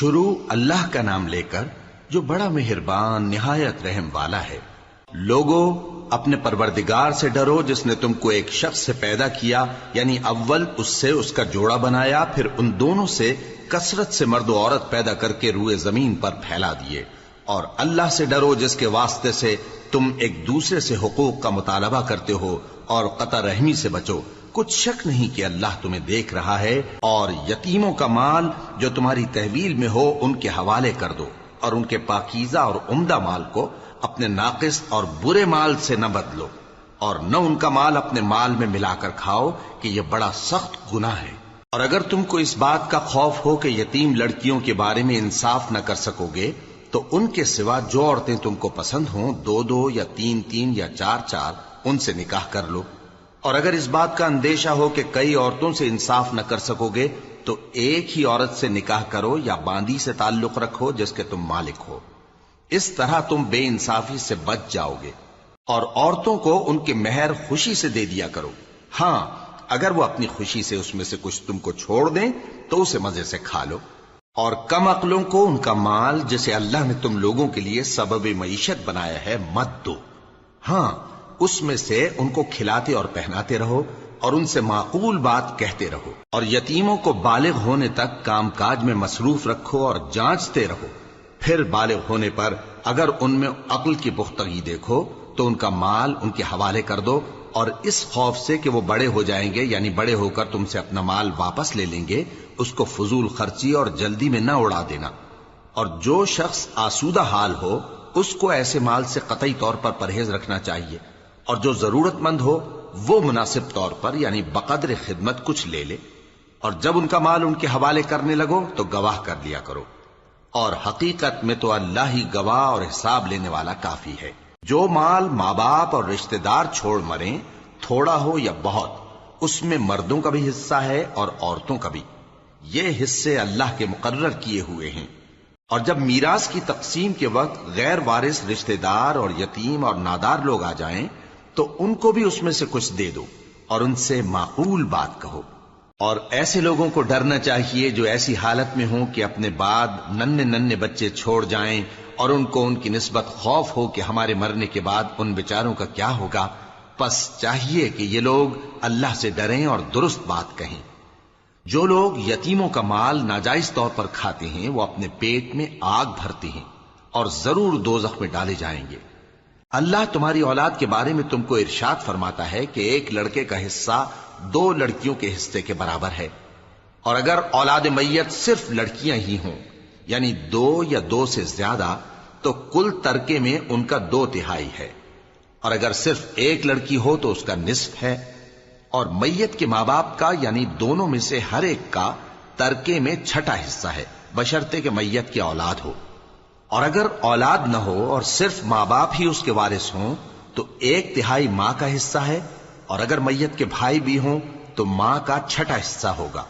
شروع اللہ کا نام لے کر جو بڑا مہربان نہایت رحم والا ہے۔ لوگو اپنے پروردگار سے ڈرو جس نے تم کو ایک شخص سے پیدا کیا، یعنی اول اس سے اس کا جوڑا بنایا، پھر ان دونوں سے کثرت سے مرد و عورت پیدا کر کے روئے زمین پر پھیلا دیے۔ اور اللہ سے ڈرو جس کے واسطے سے تم ایک دوسرے سے حقوق کا مطالبہ کرتے ہو، اور قطع رحمی سے بچو۔ کچھ شک نہیں کہ اللہ تمہیں دیکھ رہا ہے۔ اور یتیموں کا مال جو تمہاری تحویل میں ہو ان کے حوالے کر دو، اور ان کے پاکیزہ اور عمدہ مال کو اپنے ناقص اور برے مال سے نہ بدلو، اور نہ ان کا مال اپنے مال میں ملا کر کھاؤ کہ یہ بڑا سخت گناہ ہے۔ اور اگر تم کو اس بات کا خوف ہو کہ یتیم لڑکیوں کے بارے میں انصاف نہ کر سکو گے تو ان کے سوا جو عورتیں تم کو پسند ہوں، 2 یا 3 یا 4 ان سے نکاح کر لو۔ اور اگر اس بات کا اندیشہ ہو کہ کئی عورتوں سے انصاف نہ کر سکو گے تو ایک ہی عورت سے نکاح کرو یا باندی سے تعلق رکھو جس کے تم مالک ہو۔ اس طرح تم بے انصافی سے بچ جاؤ گے۔ اور عورتوں کو ان کے مہر خوشی سے دے دیا کرو۔ ہاں، اگر وہ اپنی خوشی سے اس میں سے کچھ تم کو چھوڑ دیں تو اسے مزے سے کھا لو۔ اور کم عقلوں کو ان کا مال جسے اللہ نے تم لوگوں کے لیے سبب معیشت بنایا ہے مت دو۔ ہاں، اس میں سے ان کو کھلاتے اور پہناتے رہو اور ان سے معقول بات کہتے رہو۔ اور یتیموں کو بالغ ہونے تک کام کاج میں مصروف رکھو اور جانچتے رہو۔ پھر بالغ ہونے پر اگر ان میں عقل کی پختگی دیکھو تو ان کا مال ان کے حوالے کر دو، اور اس خوف سے کہ وہ بڑے ہو جائیں گے، یعنی بڑے ہو کر تم سے اپنا مال واپس لے لیں گے، اس کو فضول خرچی اور جلدی میں نہ اڑا دینا۔ اور جو شخص آسودہ حال ہو اس کو ایسے مال سے قطعی طور پر پرہیز رکھنا چاہیے، اور جو ضرورت مند ہو وہ مناسب طور پر یعنی بقدر خدمت کچھ لے لے۔ اور جب ان کا مال ان کے حوالے کرنے لگو تو گواہ کر لیا کرو، اور حقیقت میں تو اللہ ہی گواہ اور حساب لینے والا کافی ہے۔ جو مال ماں باپ اور رشتہ دار چھوڑ مریں، تھوڑا ہو یا بہت، اس میں مردوں کا بھی حصہ ہے اور عورتوں کا بھی۔ یہ حصے اللہ کے مقرر کیے ہوئے ہیں۔ اور جب میراث کی تقسیم کے وقت غیر وارث رشتہ دار اور یتیم اور نادار لوگ آ جائیں تو ان کو بھی اس میں سے کچھ دے دو، اور ان سے معقول بات کہو۔ اور ایسے لوگوں کو ڈرنا چاہیے جو ایسی حالت میں ہوں کہ اپنے بعد ننھے بچے چھوڑ جائیں، اور ان کو ان کی نسبت خوف ہو کہ ہمارے مرنے کے بعد ان بیچاروں کا کیا ہوگا۔ پس چاہیے کہ یہ لوگ اللہ سے ڈریں اور درست بات کہیں۔ جو لوگ یتیموں کا مال ناجائز طور پر کھاتے ہیں وہ اپنے پیٹ میں آگ بھرتے ہیں اور ضرور دوزخ میں ڈالے جائیں گے۔ اللہ تمہاری اولاد کے بارے میں تم کو ارشاد فرماتا ہے کہ ایک لڑکے کا حصہ 2 لڑکیوں کے حصے کے برابر ہے، اور اگر اولاد میت صرف لڑکیاں ہی ہوں یعنی 2 یا 2 سے زیادہ تو کل ترکے میں ان کا 2/3 ہے، اور اگر صرف ایک لڑکی ہو تو اس کا نصف ہے۔ اور میت کے ماں باپ کا یعنی دونوں میں سے ہر ایک کا ترکے میں 6واں حصہ ہے، بشرطے کہ میت کی اولاد ہو۔ اور اگر اولاد نہ ہو اور صرف ماں باپ ہی اس کے وارث ہوں تو 1/3 ماں کا حصہ ہے، اور اگر میت کے بھائی بھی ہوں تو ماں کا 6واں حصہ ہوگا۔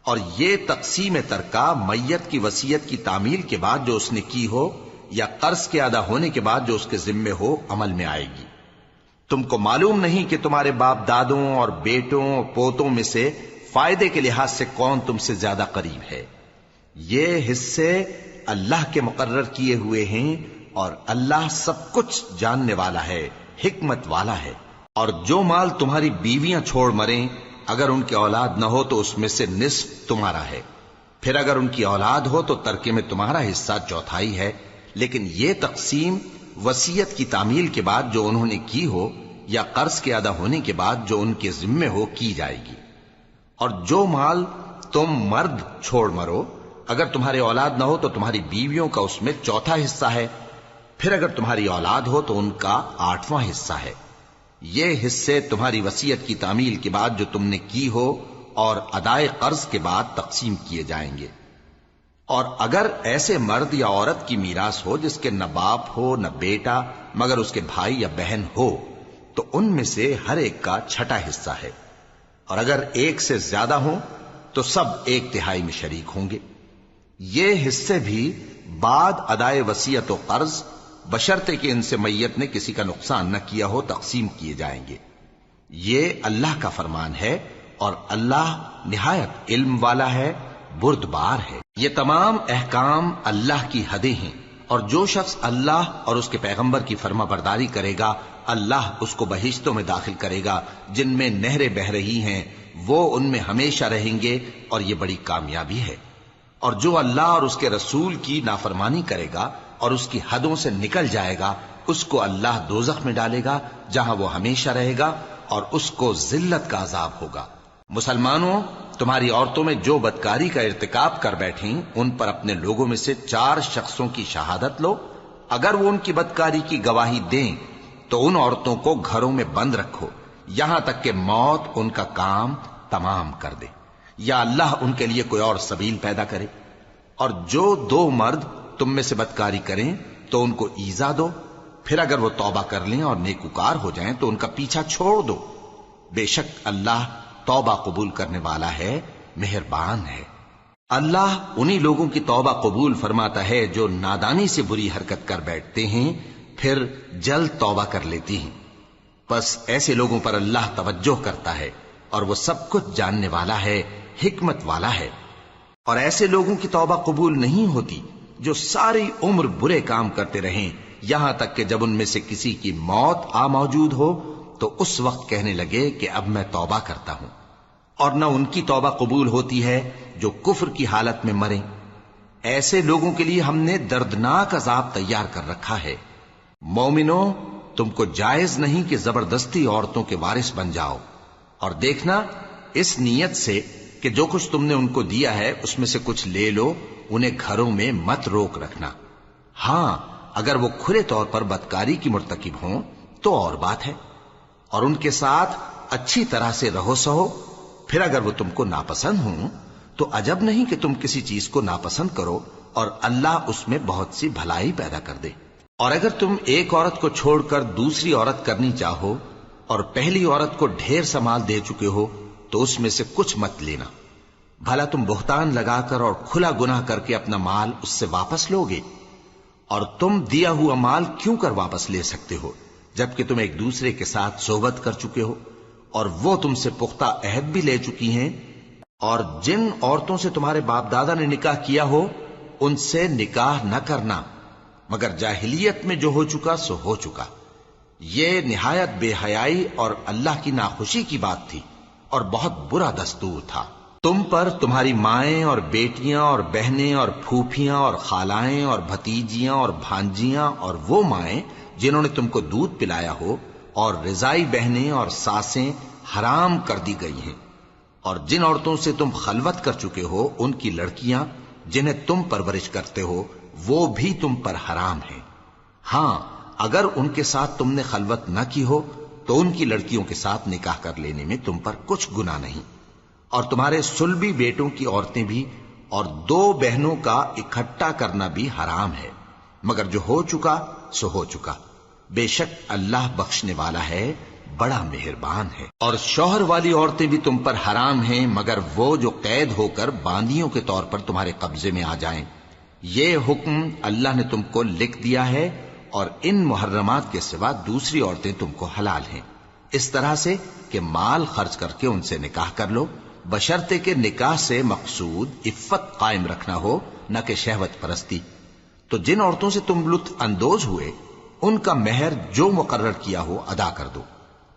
اور یہ تقسیم ترکہ میت کی وصیت کی تعمیل کے بعد جو اس نے کی ہو یا قرض کے ادا ہونے کے بعد جو اس کے ذمے ہو عمل میں آئے گی۔ تم کو معلوم نہیں کہ تمہارے باپ دادوں اور بیٹوں اور پوتوں میں سے فائدے کے لحاظ سے کون تم سے زیادہ قریب ہے۔ یہ حصے اللہ کے مقرر کیے ہوئے ہیں، اور اللہ سب کچھ جاننے والا ہے، حکمت والا ہے۔ اور جو مال تمہاری بیویاں چھوڑ مریں اگر ان کی اولاد نہ ہو تو اس میں سے نصف تمہارا ہے، پھر اگر ان کی اولاد ہو تو ترکے میں تمہارا حصہ 1/4 ہے۔ لیکن یہ تقسیم وصیت کی تعمیل کے بعد جو انہوں نے کی ہو یا قرض کے ادا ہونے کے بعد جو ان کے ذمے ہو کی جائے گی۔ اور جو مال تم مرد چھوڑ مرو اگر تمہاری اولاد نہ ہو تو تمہاری بیویوں کا اس میں 1/4 حصہ ہے، پھر اگر تمہاری اولاد ہو تو ان کا 8واں حصہ ہے۔ یہ حصے تمہاری وصیت کی تعمیل کے بعد جو تم نے کی ہو اور ادائے قرض کے بعد تقسیم کیے جائیں گے۔ اور اگر ایسے مرد یا عورت کی میراث ہو جس کے نہ باپ ہو نہ بیٹا مگر اس کے بھائی یا بہن ہو تو ان میں سے ہر ایک کا 6واں حصہ ہے، اور اگر ایک سے زیادہ ہوں تو سب 1/3 میں شریک ہوں گے۔ یہ حصے بھی بعد ادائے وصیت و قرض بشرطے کہ ان سے میت نے کسی کا نقصان نہ کیا ہو تقسیم کیے جائیں گے۔ یہ اللہ کا فرمان ہے، اور اللہ نہایت علم والا ہے بردبار ہے۔ یہ تمام احکام اللہ کی حدیں ہیں، اور جو شخص اللہ اور اس کے پیغمبر کی فرما برداری کرے گا اللہ اس کو بہشتوں میں داخل کرے گا جن میں نہریں بہ رہی ہیں، وہ ان میں ہمیشہ رہیں گے، اور یہ بڑی کامیابی ہے۔ اور جو اللہ اور اس کے رسول کی نافرمانی کرے گا اور اس کی حدوں سے نکل جائے گا اس کو اللہ دوزخ میں ڈالے گا جہاں وہ ہمیشہ رہے گا، اور اس کو ذلت کا عذاب ہوگا۔ مسلمانوں، تمہاری عورتوں میں جو بدکاری کا ارتکاب کر بیٹھیں ان پر اپنے لوگوں میں سے 4 شخصوں کی شہادت لو۔ اگر وہ ان کی بدکاری کی گواہی دیں تو ان عورتوں کو گھروں میں بند رکھو یہاں تک کہ موت ان کا کام تمام کر دے، یا اللہ ان کے لیے کوئی اور سبیل پیدا کرے۔ اور جو 2 مرد تم میں سے بدکاری کریں تو ان کو ایذا دو، پھر اگر وہ توبہ کر لیں اور نیکوکار ہو جائیں تو ان کا پیچھا چھوڑ دو۔ بے شک اللہ توبہ قبول کرنے والا ہے، مہربان ہے۔ اللہ انہی لوگوں کی توبہ قبول فرماتا ہے جو نادانی سے بری حرکت کر بیٹھتے ہیں پھر جلد توبہ کر لیتی ہیں، بس ایسے لوگوں پر اللہ توجہ کرتا ہے اور وہ سب کچھ جاننے والا ہے، حکمت والا ہے۔ اور ایسے لوگوں کی توبہ قبول نہیں ہوتی جو ساری عمر برے کام کرتے رہیں یہاں تک کہ جب ان میں سے کسی کی موت آ موجود ہو تو اس وقت کہنے لگے کہ اب میں توبہ کرتا ہوں۔ اور نہ ان کی توبہ قبول ہوتی ہے جو کفر کی حالت میں مریں۔ ایسے لوگوں کے لیے ہم نے دردناک عذاب تیار کر رکھا ہے۔ مومنوں، تم کو جائز نہیں کہ زبردستی عورتوں کے وارث بن جاؤ، اور دیکھنا اس نیت سے کہ جو کچھ تم نے ان کو دیا ہے اس میں سے کچھ لے لو، انہیں گھروں میں مت روک رکھنا۔ ہاں، اگر وہ کھلے طور پر بدکاری کی مرتکب ہوں تو اور بات ہے، اور ان کے ساتھ اچھی طرح سے رہو سہو۔ پھر اگر وہ تم کو ناپسند ہوں تو عجب نہیں کہ تم کسی چیز کو ناپسند کرو اور اللہ اس میں بہت سی بھلائی پیدا کر دے۔ اور اگر تم ایک عورت کو چھوڑ کر دوسری عورت کرنی چاہو اور پہلی عورت کو ڈھیر سا مال دے چکے ہو تو اس میں سے کچھ مت لینا، بھلا تم بہتان لگا کر اور کھلا گناہ کر کے اپنا مال اس سے واپس لوگے؟ اور تم دیا ہوا مال کیوں کر واپس لے سکتے ہو جبکہ تم ایک دوسرے کے ساتھ صحبت کر چکے ہو اور وہ تم سے پختہ عہد بھی لے چکی ہیں؟ اور جن عورتوں سے تمہارے باپ دادا نے نکاح کیا ہو ان سے نکاح نہ کرنا مگر جاہلیت میں جو ہو چکا سو ہو چکا۔ یہ نہایت بے حیائی اور اللہ کی ناخوشی کی بات تھی اور بہت برا دستور تھا۔ تم پر تمہاری مائیں اور بیٹیاں اور بہنیں اور پھوپھیاں اور خالائیں اور بھتیجیاں اور بھانجیاں اور وہ مائیں جنہوں نے تم کو دودھ پلایا ہو اور رضائی بہنیں اور ساسیں حرام کر دی گئی ہیں، اور جن عورتوں سے تم خلوت کر چکے ہو ان کی لڑکیاں جنہیں تم پرورش کرتے ہو وہ بھی تم پر حرام ہیں۔ ہاں، اگر ان کے ساتھ تم نے خلوت نہ کی ہو تو ان کی لڑکیوں کے ساتھ نکاح کر لینے میں تم پر کچھ گناہ نہیں۔ اور تمہارے صلبی بیٹوں کی عورتیں بھی اور 2 بہنوں کا اکٹھا کرنا بھی حرام ہے، مگر جو ہو چکا سو ہو چکا۔ بے شک اللہ بخشنے والا ہے، بڑا مہربان ہے۔ اور شوہر والی عورتیں بھی تم پر حرام ہیں مگر وہ جو قید ہو کر باندیوں کے طور پر تمہارے قبضے میں آ جائیں۔ یہ حکم اللہ نے تم کو لکھ دیا ہے، اور ان محرمات کے سوا دوسری عورتیں تم کو حلال ہیں، اس طرح سے کہ مال خرچ کر کے ان سے نکاح کر لو، بشرطے کہ نکاح سے مقصود عفت قائم رکھنا ہو نہ کہ شہوت پرستی۔ تو جن عورتوں سے تم لطف اندوز ہوئے ان کا مہر جو مقرر کیا ہو ادا کر دو،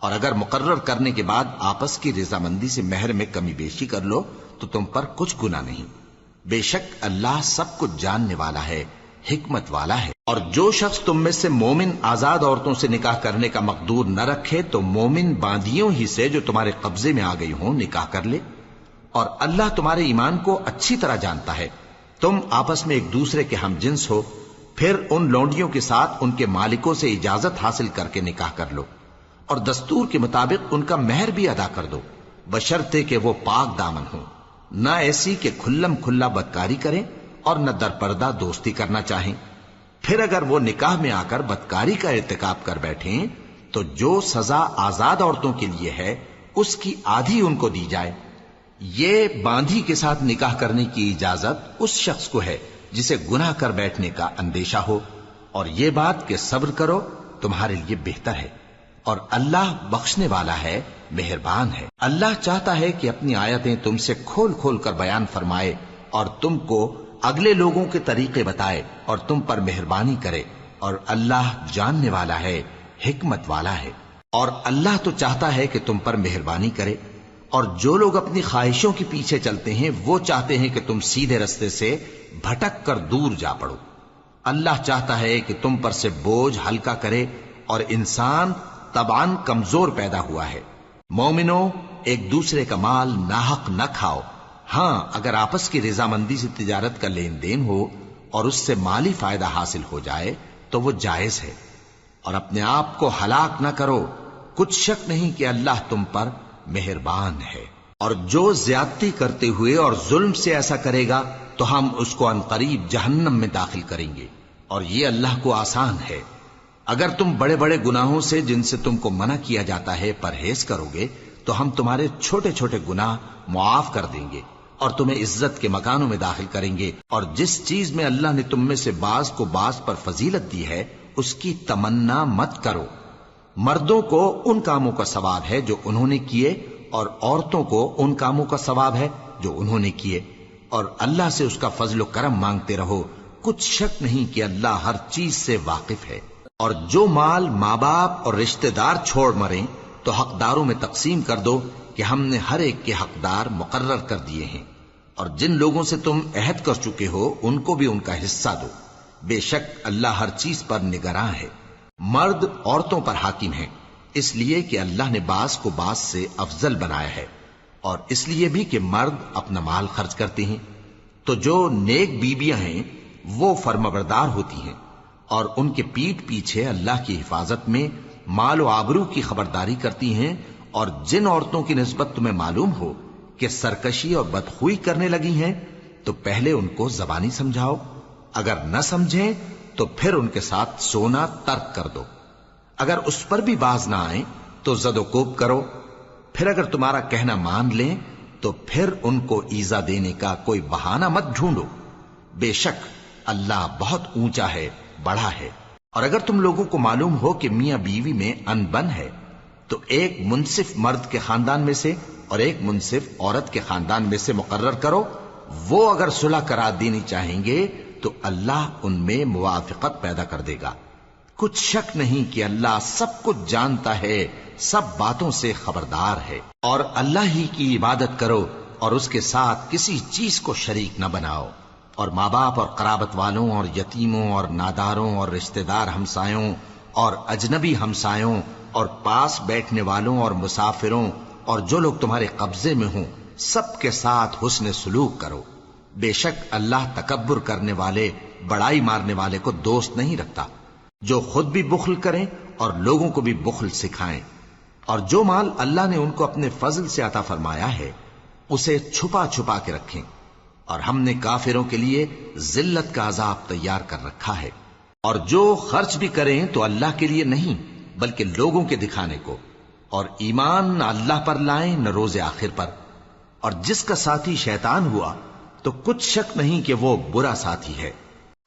اور اگر مقرر کرنے کے بعد آپس کی رضامندی سے مہر میں کمی بیشی کر لو تو تم پر کچھ گناہ نہیں۔ بے شک اللہ سب کچھ جاننے والا ہے، حکمت والا ہے۔ اور جو شخص تم میں سے مومن آزاد عورتوں سے نکاح کرنے کا مقدور نہ رکھے تو مومن باندیوں ہی سے جو تمہارے قبضے میں آ گئی ہوں نکاح کر لے، اور اللہ تمہارے ایمان کو اچھی طرح جانتا ہے۔ تم آپس میں ایک دوسرے کے ہم جنس ہو، پھر ان لونڈیوں کے ساتھ ان کے مالکوں سے اجازت حاصل کر کے نکاح کر لو، اور دستور کے مطابق ان کا مہر بھی ادا کر دو، بشرطے کہ وہ پاک دامن ہوں، نہ ایسی کہ کھلم کھلا بدکاری کریں اور نہ درپردہ دوستی کرنا چاہیں۔ پھر اگر وہ نکاح میں آ کر بدکاری کا ارتکاب کر بیٹھیں تو جو سزا آزاد عورتوں کے لیے ہے اس کی آدھی ان کو دی جائے۔ یہ باندھی کے ساتھ نکاح کرنے کی اجازت اس شخص کو ہے جسے گناہ کر بیٹھنے کا اندیشہ ہو، اور یہ بات کہ صبر کرو تمہارے لیے بہتر ہے، اور اللہ بخشنے والا ہے، مہربان ہے۔ اللہ چاہتا ہے کہ اپنی آیتیں تم سے کھول کھول کر بیان فرمائے اور تم کو اگلے لوگوں کے طریقے بتائے اور تم پر مہربانی کرے، اور اللہ جاننے والا ہے، حکمت والا ہے۔ اور اللہ تو چاہتا ہے کہ تم پر مہربانی کرے، اور جو لوگ اپنی خواہشوں کے پیچھے چلتے ہیں وہ چاہتے ہیں کہ تم سیدھے رستے سے بھٹک کر دور جا پڑو۔ اللہ چاہتا ہے کہ تم پر سے بوجھ ہلکا کرے، اور انسان طبعاً کمزور پیدا ہوا ہے۔ مومنو، ایک دوسرے کا مال ناحق نہ کھاؤ۔ ہاں، اگر آپس کی رضامندی سے تجارت کا لین دین ہو اور اس سے مالی فائدہ حاصل ہو جائے تو وہ جائز ہے، اور اپنے آپ کو ہلاک نہ کرو، کچھ شک نہیں کہ اللہ تم پر مہربان ہے۔ اور جو زیادتی کرتے ہوئے اور ظلم سے ایسا کرے گا تو ہم اس کو عنقریب جہنم میں داخل کریں گے، اور یہ اللہ کو آسان ہے۔ اگر تم بڑے بڑے گناہوں سے جن سے تم کو منع کیا جاتا ہے پرہیز کرو گے تو ہم تمہارے چھوٹے چھوٹے گناہ معاف کر دیں گے اور تمہیں عزت کے مکانوں میں داخل کریں گے۔ اور جس چیز میں اللہ نے تم میں سے بعض کو بعض پر فضیلت دی ہے اس کی تمنا مت کرو۔ مردوں کو ان کاموں کا ثواب ہے جو انہوں نے کیے، اور عورتوں کو ان کاموں کا ثواب ہے جو انہوں نے کیے، اور اللہ سے اس کا فضل و کرم مانگتے رہو، کچھ شک نہیں کہ اللہ ہر چیز سے واقف ہے۔ اور جو مال ماں باپ اور رشتہ دار چھوڑ مریں تو حقداروں میں تقسیم کر دو کہ ہم نے ہر ایک کے حقدار مقرر کر دیے ہیں، اور جن لوگوں سے تم عہد کر چکے ہو ان کو بھی ان کا حصہ دو، بے شک اللہ ہر چیز پر نگراں ہے۔ مرد عورتوں پر حاکم ہیں، اس لیے کہ اللہ نے بعض کو بعض سے افضل بنایا ہے، اور اس لیے بھی کہ مرد اپنا مال خرچ کرتے ہیں۔ تو جو نیک بیویاں ہیں وہ فرمانبردار ہوتی ہیں، اور ان کے پیٹھ پیچھے اللہ کی حفاظت میں مال و آبرو کی خبرداری کرتی ہیں۔ اور جن عورتوں کی نسبت تمہیں معلوم ہو کہ سرکشی اور بدخوئی کرنے لگی ہیں تو پہلے ان کو زبانی سمجھاؤ، اگر نہ سمجھیں تو پھر ان کے ساتھ سونا ترک کر دو۔ اگر اس پر بھی باز نہ آئیں تو زد و کوب کرو، پھر اگر تمہارا کہنا مان لیں تو پھر ان کو ایذا دینے کا کوئی بہانہ مت ڈھونڈو، بے شک اللہ بہت اونچا ہے، بڑا ہے۔ اور اگر تم لوگوں کو معلوم ہو کہ میاں بیوی میں انبن ہے تو ایک منصف مرد کے خاندان میں سے اور ایک منصف عورت کے خاندان میں سے مقرر کرو، وہ اگر صلح کرا دینی چاہیں گے تو اللہ ان میں موافقت پیدا کر دے گا۔ کچھ شک نہیں کہ اللہ سب کچھ جانتا ہے، سب باتوں سے خبردار ہے۔ اور اللہ ہی کی عبادت کرو اور اس کے ساتھ کسی چیز کو شریک نہ بناؤ، اور ماں باپ اور قرابت والوں اور یتیموں اور ناداروں اور رشتہ دار ہمسایوں اور اجنبی ہمسایوں اور پاس بیٹھنے والوں اور مسافروں اور جو لوگ تمہارے قبضے میں ہوں سب کے ساتھ حسن سلوک کرو، بے شک اللہ تکبر کرنے والے، بڑائی مارنے والے کو دوست نہیں رکھتا۔ جو خود بھی بخل کریں اور لوگوں کو بھی بخل سکھائیں، اور جو مال اللہ نے ان کو اپنے فضل سے عطا فرمایا ہے اسے چھپا چھپا کے رکھیں، اور ہم نے کافروں کے لیے ذلت کا عذاب تیار کر رکھا ہے۔ اور جو خرچ بھی کریں تو اللہ کے لیے نہیں بلکہ لوگوں کے دکھانے کو، اور ایمان نہ اللہ پر لائیں نہ روز آخر پر۔ اور جس کا ساتھی شیطان ہوا تو کچھ شک نہیں کہ وہ برا ساتھی ہے۔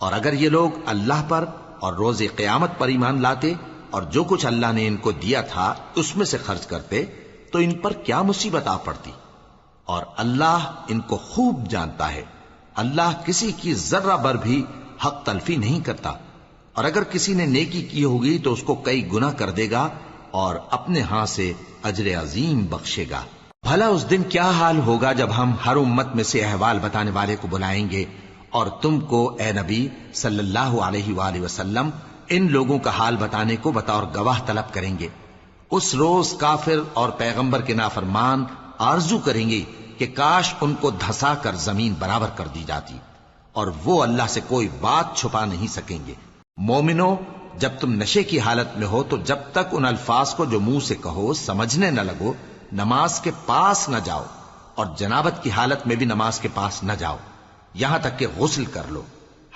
اور اگر یہ لوگ اللہ پر اور روز قیامت پر ایمان لاتے اور جو کچھ اللہ نے ان کو دیا تھا اس میں سے خرچ کرتے تو ان پر کیا مصیبت آ پڑتی، اور اللہ ان کو خوب جانتا ہے۔ اللہ کسی کی ذرہ بر بھی حق تلفی نہیں کرتا، اور اگر کسی نے نیکی کی ہوگی تو اس کو کئی گنا کر دے گا اور اپنے ہاں سے اجر عظیم بخشے گا۔ بھلا اس دن کیا حال ہوگا جب ہم ہر امت میں سے احوال بتانے والے کو بلائیں گے اور تم کو اے نبی صلی اللہ علیہ وآلہ وسلم ان لوگوں کا حال بتانے کو بطور گواہ طلب کریں گے۔ اس روز کافر اور پیغمبر کے نافرمان آرزو کریں گے کہ کاش ان کو دھسا کر زمین برابر کر دی جاتی، اور وہ اللہ سے کوئی بات چھپا نہیں سکیں گے۔ مومنو، جب تم نشے کی حالت میں ہو تو جب تک ان الفاظ کو جو منہ سے کہو سمجھنے نہ لگو نماز کے پاس نہ جاؤ، اور جنابت کی حالت میں بھی نماز کے پاس نہ جاؤ یہاں تک کہ غسل کر لو۔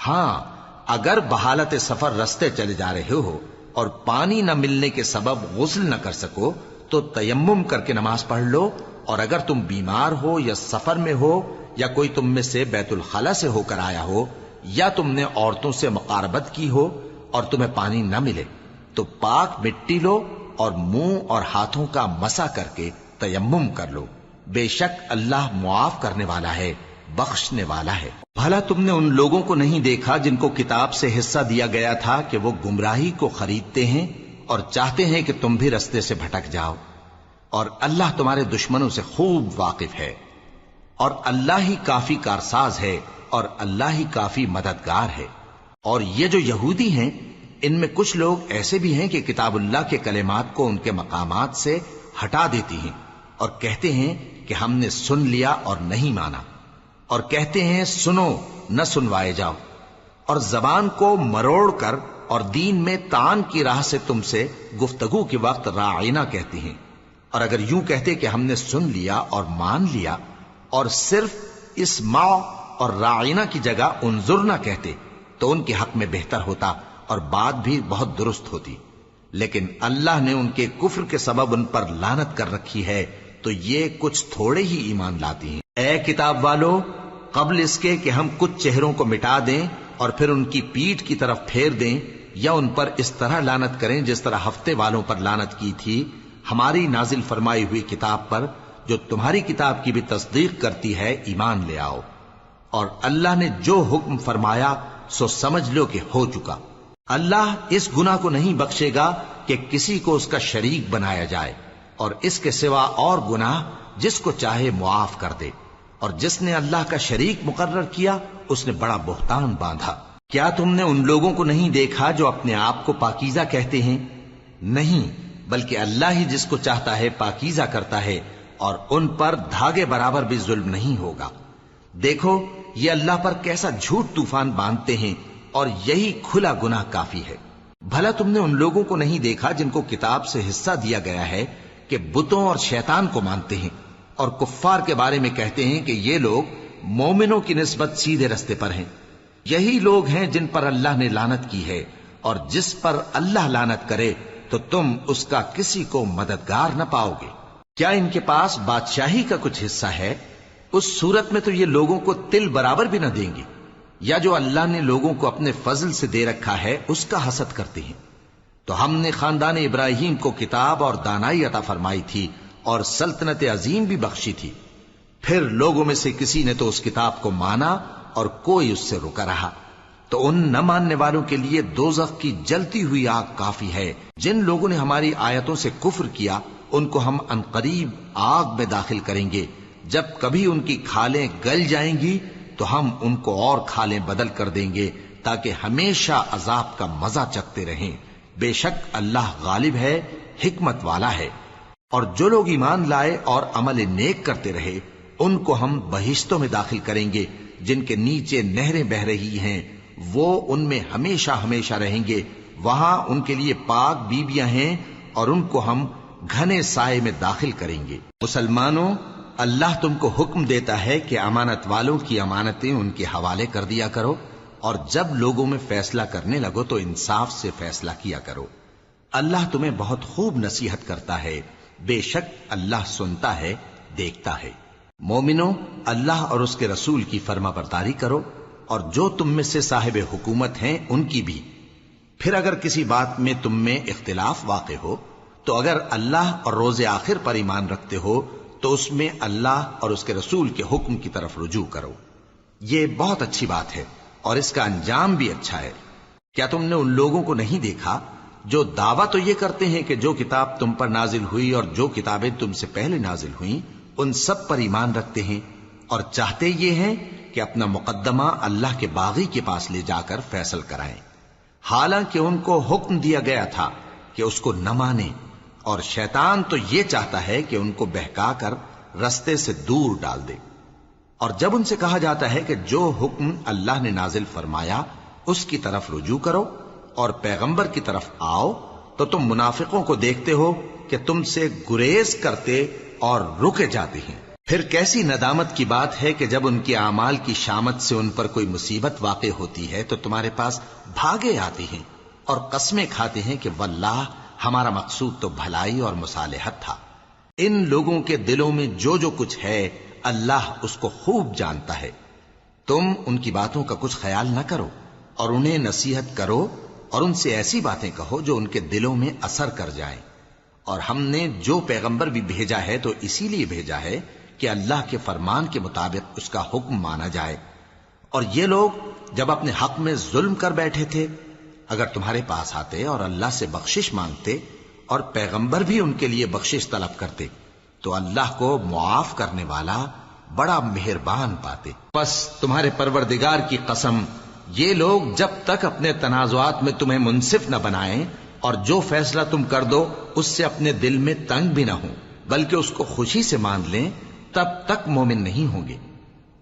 ہاں، اگر بحالت سفر رستے چلے جا رہے ہو اور پانی نہ ملنے کے سبب غسل نہ کر سکو تو تیمم کر کے نماز پڑھ لو، اور اگر تم بیمار ہو یا سفر میں ہو یا کوئی تم میں سے بیت الخلا سے ہو کر آیا ہو یا تم نے عورتوں سے مقاربت کی ہو اور تمہیں پانی نہ ملے تو پاک مٹی لو اور منہ اور ہاتھوں کا مسح کر کے تیمم کر لو، بے شک اللہ معاف کرنے والا ہے، بخشنے والا ہے۔ بھلا تم نے ان لوگوں کو نہیں دیکھا جن کو کتاب سے حصہ دیا گیا تھا کہ وہ گمراہی کو خریدتے ہیں اور چاہتے ہیں کہ تم بھی رستے سے بھٹک جاؤ، اور اللہ تمہارے دشمنوں سے خوب واقف ہے، اور اللہ ہی کافی کارساز ہے، اور اللہ ہی کافی مددگار ہے۔ اور یہ جو یہودی ہیں، ان میں کچھ لوگ ایسے بھی ہیں کہ کتاب اللہ کے کلمات کو ان کے مقامات سے ہٹا دیتی ہیں اور کہتے ہیں کہ ہم نے سن لیا اور نہیں مانا، اور کہتے ہیں سنو نہ سنوائے جاؤ، اور زبان کو مروڑ کر اور دین میں طعن کی راہ سے تم سے گفتگو کے وقت راعینا کہتی ہیں۔ اور اگر یوں کہتے کہ ہم نے سن لیا اور مان لیا، اور صرف اسمع اور راعینا کی جگہ انظرنا کہتے، تو ان کے حق میں بہتر ہوتا اور بات بھی بہت درست ہوتی۔ لیکن اللہ نے ان کے کفر کے سبب ان پر لعنت کر رکھی ہے، تو یہ کچھ تھوڑے ہی ایمان لاتی ہیں۔ اے کتاب والو، قبل اس کے کہ ہم کچھ چہروں کو مٹا دیں اور پھر ان کی پیٹھ کی طرف پھیر دیں یا ان پر اس طرح لعنت کریں جس طرح ہفتے والوں پر لعنت کی تھی، ہماری نازل فرمائی ہوئی کتاب پر جو تمہاری کتاب کی بھی تصدیق کرتی ہے ایمان لے آؤ، اور اللہ نے جو حکم فرمایا سو سمجھ لو کہ ہو چکا۔ اللہ اس گناہ کو نہیں بخشے گا کہ کسی کو اس کا شریک بنایا جائے، اور اس کے سوا اور گناہ جس کو چاہے معاف کر دے، اور جس نے اللہ کا شریک مقرر کیا اس نے بڑا بہتان باندھا۔ کیا تم نے ان لوگوں کو نہیں دیکھا جو اپنے آپ کو پاکیزہ کہتے ہیں؟ نہیں، بلکہ اللہ ہی جس کو چاہتا ہے پاکیزہ کرتا ہے، اور ان پر دھاگے برابر بھی ظلم نہیں ہوگا۔ دیکھو یہ اللہ پر کیسا جھوٹ طوفان باندھتے ہیں، اور یہی کھلا گناہ کافی ہے۔ بھلا تم نے ان لوگوں کو نہیں دیکھا جن کو کتاب سے حصہ دیا گیا ہے کہ بتوں اور شیطان کو مانتے ہیں، اور کفار کے بارے میں کہتے ہیں کہ یہ لوگ مومنوں کی نسبت سیدھے رستے پر ہیں۔ یہی لوگ ہیں جن پر اللہ نے لعنت کی ہے، اور جس پر اللہ لعنت کرے تو تم اس کا کسی کو مددگار نہ پاؤ گے۔ کیا ان کے پاس بادشاہی کا کچھ حصہ ہے؟ اس صورت میں تو یہ لوگوں کو تل برابر بھی نہ دیں گے، یا جو اللہ نے لوگوں کو اپنے فضل سے دے رکھا ہے اس کا حسد کرتے ہیں۔ تو ہم نے خاندان ابراہیم کو کتاب اور دانائی عطا فرمائی تھی اور سلطنت عظیم بھی بخشی تھی۔ پھر لوگوں میں سے کسی نے تو اس کتاب کو مانا اور کوئی اس سے رکا رہا، تو ان نہ ماننے والوں کے لیے دوزخ کی جلتی ہوئی آگ کافی ہے۔ جن لوگوں نے ہماری آیتوں سے کفر کیا ان کو ہم عنقریب آگ میں داخل کریں گے۔ جب کبھی ان کی کھالیں گل جائیں گی تو ہم ان کو اور کھالیں بدل کر دیں گے تاکہ ہمیشہ عذاب کا مزہ چکھتے رہیں۔ بے شک اللہ غالب ہے، حکمت والا ہے۔ اور جو لوگ ایمان لائے اور عمل نیک کرتے رہے ان کو ہم بہشتوں میں داخل کریں گے جن کے نیچے نہریں بہ رہی ہیں، وہ ان میں ہمیشہ ہمیشہ رہیں گے۔ وہاں ان کے لیے پاک بیویاں ہیں اور ان کو ہم گھنے سائے میں داخل کریں گے۔ مسلمانوں، اللہ تم کو حکم دیتا ہے کہ امانت والوں کی امانتیں ان کے حوالے کر دیا کرو، اور جب لوگوں میں فیصلہ کرنے لگو تو انصاف سے فیصلہ کیا کرو۔ اللہ تمہیں بہت خوب نصیحت کرتا ہے، بے شک اللہ سنتا ہے، دیکھتا ہے۔ مومنو، اللہ اور اس کے رسول کی فرما برداری کرو، اور جو تم میں سے صاحب حکومت ہیں ان کی بھی۔ پھر اگر کسی بات میں تم میں اختلاف واقع ہو تو اگر اللہ اور روز آخر پر ایمان رکھتے ہو تو اس میں اللہ اور اس کے رسول کے حکم کی طرف رجوع کرو۔ یہ بہت اچھی بات ہے اور اس کا انجام بھی اچھا ہے۔ کیا تم نے ان لوگوں کو نہیں دیکھا جو دعویٰ تو یہ کرتے ہیں کہ جو کتاب تم پر نازل ہوئی اور جو کتابیں تم سے پہلے نازل ہوئیں ان سب پر ایمان رکھتے ہیں، اور چاہتے یہ ہیں کہ اپنا مقدمہ اللہ کے باغی کے پاس لے جا کر فیصل کرائیں، حالانکہ ان کو حکم دیا گیا تھا کہ اس کو نہ مانیں، اور شیطان تو یہ چاہتا ہے کہ ان کو بہکا کر رستے سے دور ڈال دے۔ اور جب ان سے کہا جاتا ہے کہ جو حکم اللہ نے نازل فرمایا اس کی طرف رجوع کرو اور پیغمبر کی طرف آؤ، تو تم منافقوں کو دیکھتے ہو کہ تم سے گریز کرتے اور رکے جاتے ہیں۔ پھر کیسی ندامت کی بات ہے کہ جب ان کے اعمال کی شامت سے ان پر کوئی مصیبت واقع ہوتی ہے تو تمہارے پاس بھاگے آتے ہیں اور قسمیں کھاتے ہیں کہ واللہ ہمارا مقصود تو بھلائی اور مصالحت تھا۔ ان لوگوں کے دلوں میں جو جو کچھ ہے اللہ اس کو خوب جانتا ہے۔ تم ان کی باتوں کا کچھ خیال نہ کرو اور انہیں نصیحت کرو اور ان سے ایسی باتیں کہو جو ان کے دلوں میں اثر کر جائیں۔ اور ہم نے جو پیغمبر بھی بھیجا ہے تو اسی لیے بھیجا ہے کہ اللہ کے فرمان کے مطابق اس کا حکم مانا جائے. اور یہ لوگ جب اپنے حق میں ظلم کر بیٹھے تھے، اگر تمہارے پاس آتے اور اللہ سے بخشش مانگتے اور پیغمبر بھی ان کے لیے بخشش طلب کرتے تو اللہ کو معاف کرنے والا بڑا مہربان پاتے. پس تمہارے پروردگار کی قسم، یہ لوگ جب تک اپنے تنازعات میں تمہیں منصف نہ بنائیں اور جو فیصلہ تم کر دو اس سے اپنے دل میں تنگ بھی نہ ہوں بلکہ اس کو خوشی سے مان لیں، تب تک مومن نہیں ہوں گے.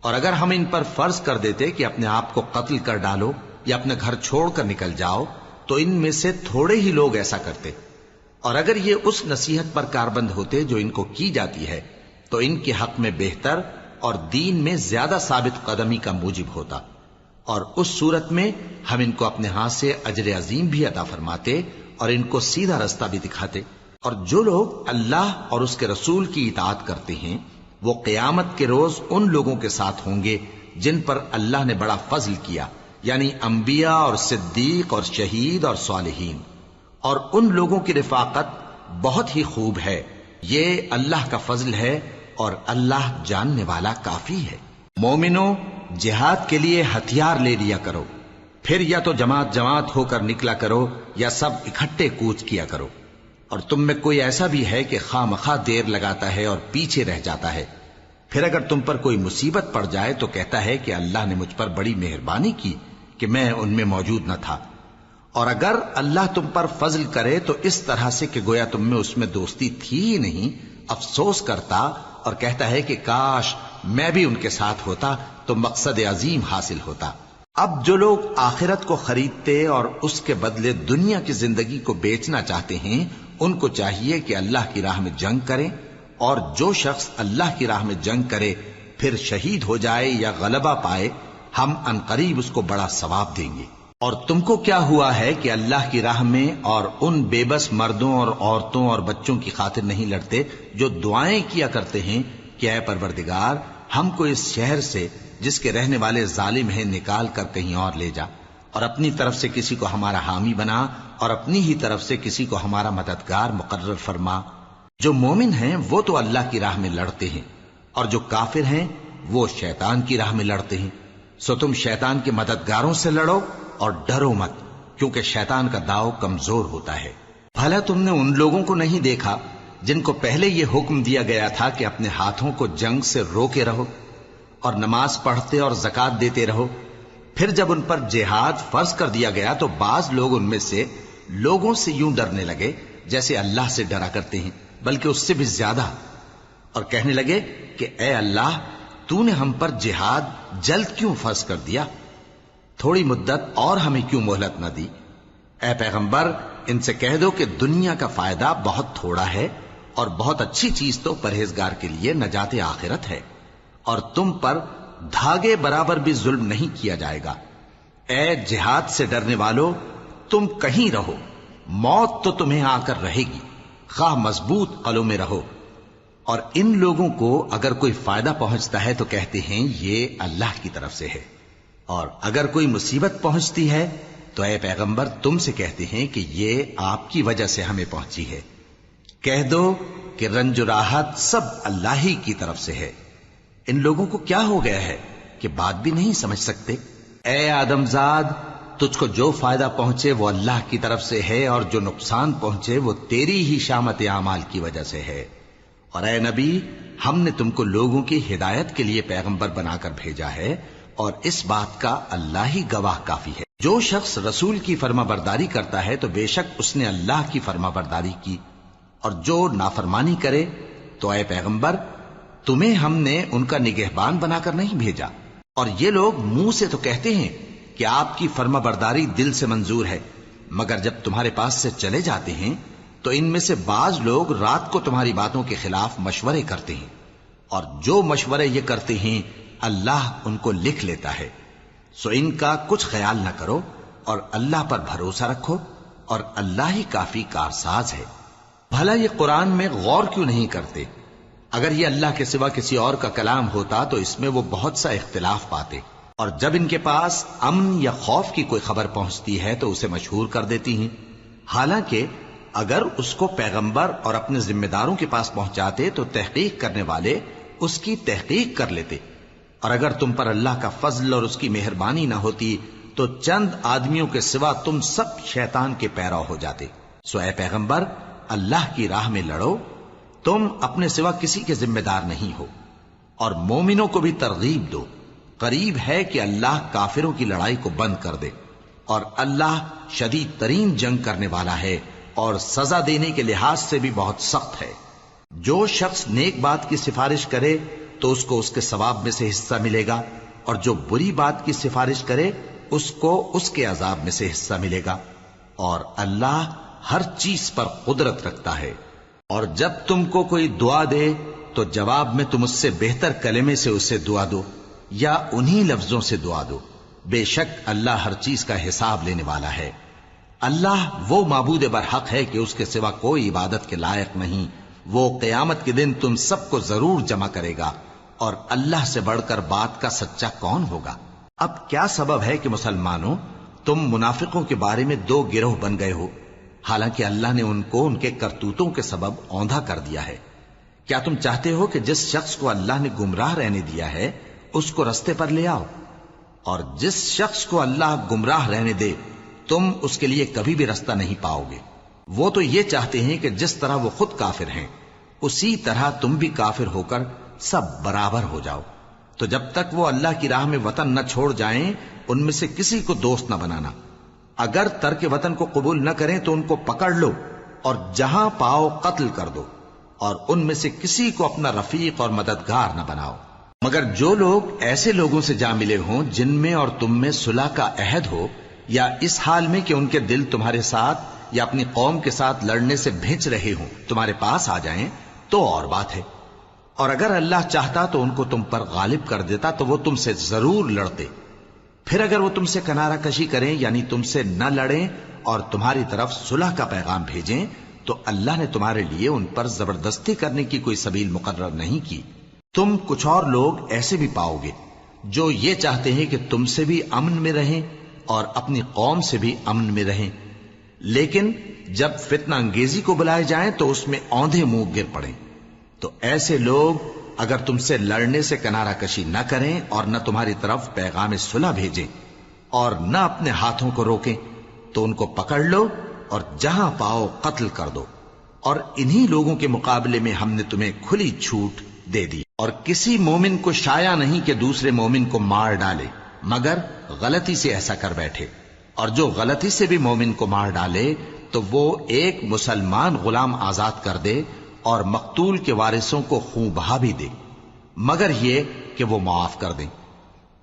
اور اگر ہم ان پر فرض کر دیتے کہ اپنے آپ کو قتل کر ڈالو یا اپنے گھر چھوڑ کر نکل جاؤ تو ان میں سے تھوڑے ہی لوگ ایسا کرتے. اور اگر یہ اس نصیحت پر کاربند ہوتے جو ان کو کی جاتی ہے تو ان کے حق میں بہتر اور دین میں زیادہ ثابت قدمی کا موجب ہوتا، اور اس صورت میں ہم ان کو اپنے ہاتھ سے اجر عظیم بھی عطا فرماتے اور ان کو سیدھا رستہ بھی دکھاتے. اور جو لوگ اللہ اور اس کے رسول کی اطاعت کرتے ہیں وہ قیامت کے روز ان لوگوں کے ساتھ ہوں گے جن پر اللہ نے بڑا فضل کیا، یعنی انبیاء اور صدیق اور شہید اور صالحین. اور ان لوگوں کی رفاقت بہت ہی خوب ہے. یہ اللہ کا فضل ہے اور اللہ جاننے والا کافی ہے. مومنوں، جہاد کے لیے ہتھیار لے لیا کرو، پھر یا تو جماعت جماعت ہو کر نکلا کرو یا سب اکٹھے کوچ کیا کرو. اور تم میں کوئی ایسا بھی ہے کہ خواہ مخواہ دیر لگاتا ہے اور پیچھے رہ جاتا ہے، پھر اگر تم پر کوئی مصیبت پڑ جائے تو کہتا ہے کہ اللہ نے مجھ پر بڑی مہربانی کی کہ میں ان میں موجود نہ تھا. اور اگر اللہ تم پر فضل کرے تو اس طرح سے کہ گویا تم میں اس میں دوستی تھی ہی نہیں، افسوس کرتا اور کہتا ہے کہ کاش میں بھی ان کے ساتھ ہوتا تو مقصد عظیم حاصل ہوتا. اب جو لوگ آخرت کو خریدتے اور اس کے بدلے دنیا کی زندگی کو بیچنا چاہتے ہیں ان کو چاہیے کہ اللہ کی راہ میں جنگ کریں، اور جو شخص اللہ کی راہ میں جنگ کرے پھر شہید ہو جائے یا غلبہ پائے ہم عنقریب اس کو بڑا ثواب دیں گے. اور تم کو کیا ہوا ہے کہ اللہ کی راہ میں اور ان بے بس مردوں اور عورتوں اور بچوں کی خاطر نہیں لڑتے جو دعائیں کیا کرتے ہیں کہ اے پروردگار ہم کو اس شہر سے جس کے رہنے والے ظالم ہیں نکال کر کہیں اور لے جا، اور اپنی طرف سے کسی کو ہمارا حامی بنا اور اپنی ہی طرف سے کسی کو ہمارا مددگار مقرر فرما. جو مومن ہیں وہ تو اللہ کی راہ میں لڑتے ہیں اور جو کافر ہیں وہ شیطان کی راہ میں لڑتے ہیں. سو تم شیطان کے مددگاروں سے لڑو اور ڈرو مت، کیونکہ شیطان کا داؤ کمزور ہوتا ہے. بھلا تم نے ان لوگوں کو نہیں دیکھا جن کو پہلے یہ حکم دیا گیا تھا کہ اپنے ہاتھوں کو جنگ سے روکے رہو اور نماز پڑھتے اور زکات دیتے رہو؟ پھر جب ان پر جہاد فرض کر دیا گیا تو بعض لوگ ان میں سے لوگوں سے یوں ڈرنے لگے جیسے اللہ سے ڈرا کرتے ہیں، بلکہ اس سے بھی زیادہ، اور کہنے لگے کہ اے اللہ تو نے ہم پر جہاد جلد کیوں فرض کر دیا؟ تھوڑی مدت اور ہمیں کیوں مہلت نہ دی؟ اے پیغمبر ان سے کہہ دو کہ دنیا کا فائدہ بہت تھوڑا ہے اور بہت اچھی چیز تو پرہیزگار کے لیے نجات آخرت ہے، اور تم پر دھاگے برابر بھی ظلم نہیں کیا جائے گا. اے جہاد سے ڈرنے والو، تم کہیں رہو، موت تو تمہیں آ کر رہے گی، خواہ مضبوط قلعوں میں رہو. اور ان لوگوں کو اگر کوئی فائدہ پہنچتا ہے تو کہتے ہیں یہ اللہ کی طرف سے ہے، اور اگر کوئی مصیبت پہنچتی ہے تو اے پیغمبر تم سے کہتے ہیں کہ یہ آپ کی وجہ سے ہمیں پہنچی ہے. کہہ دو کہ رنج و راحت سب اللہ ہی کی طرف سے ہے. ان لوگوں کو کیا ہو گیا ہے کہ بات بھی نہیں سمجھ سکتے؟ اے آدمزاد، تجھ کو جو فائدہ پہنچے وہ اللہ کی طرف سے ہے اور جو نقصان پہنچے وہ تیری ہی شامت اعمال کی وجہ سے ہے. اور اے نبی، ہم نے تم کو لوگوں کی ہدایت کے لیے پیغمبر بنا کر بھیجا ہے، اور اس بات کا اللہ ہی گواہ کافی ہے. جو شخص رسول کی فرما برداری کرتا ہے تو بے شک اس نے اللہ کی فرما برداری کی، اور جو نافرمانی کرے تو اے پیغمبر تمہیں ہم نے ان کا نگہبان بنا کر نہیں بھیجا. اور یہ لوگ منہ سے تو کہتے ہیں کہ آپ کی فرما برداری دل سے منظور ہے، مگر جب تمہارے پاس سے چلے جاتے ہیں تو ان میں سے بعض لوگ رات کو تمہاری باتوں کے خلاف مشورے کرتے ہیں، اور جو مشورے یہ کرتے ہیں اللہ ان کو لکھ لیتا ہے. سو ان کا کچھ خیال نہ کرو اور اللہ پر بھروسہ رکھو، اور اللہ ہی کافی کارساز ہے. بھلا یہ قرآن میں غور کیوں نہیں کرتے؟ اگر یہ اللہ کے سوا کسی اور کا کلام ہوتا تو اس میں وہ بہت سا اختلاف پاتے. اور جب ان کے پاس امن یا خوف کی کوئی خبر پہنچتی ہے تو اسے مشہور کر دیتی ہیں، حالانکہ اگر اس کو پیغمبر اور اپنے ذمہ داروں کے پاس پہنچاتے تو تحقیق کرنے والے اس کی تحقیق کر لیتے، اور اگر تم پر اللہ کا فضل اور اس کی مہربانی نہ ہوتی تو چند آدمیوں کے سوا تم سب شیطان کے پیرو ہو جاتے۔ سو اے پیغمبر، اللہ کی راہ میں لڑو، تم اپنے سوا کسی کے ذمہ دار نہیں ہو، اور مومنوں کو بھی ترغیب دو۔ قریب ہے کہ اللہ کافروں کی لڑائی کو بند کر دے، اور اللہ شدید ترین جنگ کرنے والا ہے اور سزا دینے کے لحاظ سے بھی بہت سخت ہے۔ جو شخص نیک بات کی سفارش کرے تو اس کو اس کے ثواب میں سے حصہ ملے گا، اور جو بری بات کی سفارش کرے اس کو اس کے عذاب میں سے حصہ ملے گا، اور اللہ ہر چیز پر قدرت رکھتا ہے۔ اور جب تم کو کوئی دعا دے تو جواب میں تم اس سے بہتر کلمے سے اسے دعا دو یا انہی لفظوں سے دعا دو، بے شک اللہ ہر چیز کا حساب لینے والا ہے۔ اللہ وہ معبود برحق ہے کہ اس کے سوا کوئی عبادت کے لائق نہیں۔ وہ قیامت کے دن تم سب کو ضرور جمع کرے گا، اور اللہ سے بڑھ کر بات کا سچا کون ہوگا؟ اب کیا سبب ہے کہ مسلمانوں تم منافقوں کے بارے میں دو گروہ بن گئے ہو، حالانکہ اللہ نے ان کو ان کے کرتوتوں کے سبب اوندھا کر دیا ہے؟ کیا تم چاہتے ہو کہ جس شخص کو اللہ نے گمراہ رہنے دیا ہے اس کو رستے پر لے آؤ، اور جس شخص کو اللہ گمراہ رہنے دے تم اس کے لیے کبھی بھی رستہ نہیں پاؤ گے؟ وہ تو یہ چاہتے ہیں کہ جس طرح وہ خود کافر ہیں اسی طرح تم بھی کافر ہو کر سب برابر ہو جاؤ۔ تو جب تک وہ اللہ کی راہ میں وطن نہ چھوڑ جائیں ان میں سے کسی کو دوست نہ بنانا۔ اگر ترک وطن کو قبول نہ کریں تو ان کو پکڑ لو اور جہاں پاؤ قتل کر دو، اور ان میں سے کسی کو اپنا رفیق اور مددگار نہ بناؤ، مگر جو لوگ ایسے لوگوں سے جا ملے ہوں جن میں اور تم میں صلح کا عہد ہو، یا اس حال میں کہ ان کے دل تمہارے ساتھ یا اپنی قوم کے ساتھ لڑنے سے بھج رہے ہوں تمہارے پاس آ جائیں تو اور بات ہے۔ اور اگر اللہ چاہتا تو ان کو تم پر غالب کر دیتا تو وہ تم سے ضرور لڑتے۔ پھر اگر وہ تم سے کنارہ کشی کریں یعنی تم سے نہ لڑیں اور تمہاری طرف صلح کا پیغام بھیجیں تو اللہ نے تمہارے لیے ان پر زبردستی کرنے کی کوئی سبیل مقرر نہیں کی۔ تم کچھ اور لوگ ایسے بھی پاؤ گے جو یہ چاہتے ہیں کہ تم سے بھی امن میں رہیں اور اپنی قوم سے بھی امن میں رہیں، لیکن جب فتنہ انگیزی کو بلائے جائیں تو اس میں اوندھے منہ گر پڑیں۔ تو ایسے لوگ اگر تم سے لڑنے سے کنارہ کشی نہ کریں اور نہ تمہاری طرف پیغام صلح بھیجیں اور نہ اپنے ہاتھوں کو روکیں تو ان کو پکڑ لو اور جہاں پاؤ قتل کر دو، اور انہی لوگوں کے مقابلے میں ہم نے تمہیں کھلی چھوٹ دے دی۔ اور کسی مومن کو شایع نہیں کہ دوسرے مومن کو مار ڈالے مگر غلطی سے ایسا کر بیٹھے، اور جو غلطی سے بھی مومن کو مار ڈالے تو وہ ایک مسلمان غلام آزاد کر دے اور مقتول کے وارثوں کو خون بہا بھی دے، مگر یہ کہ وہ معاف کر دیں۔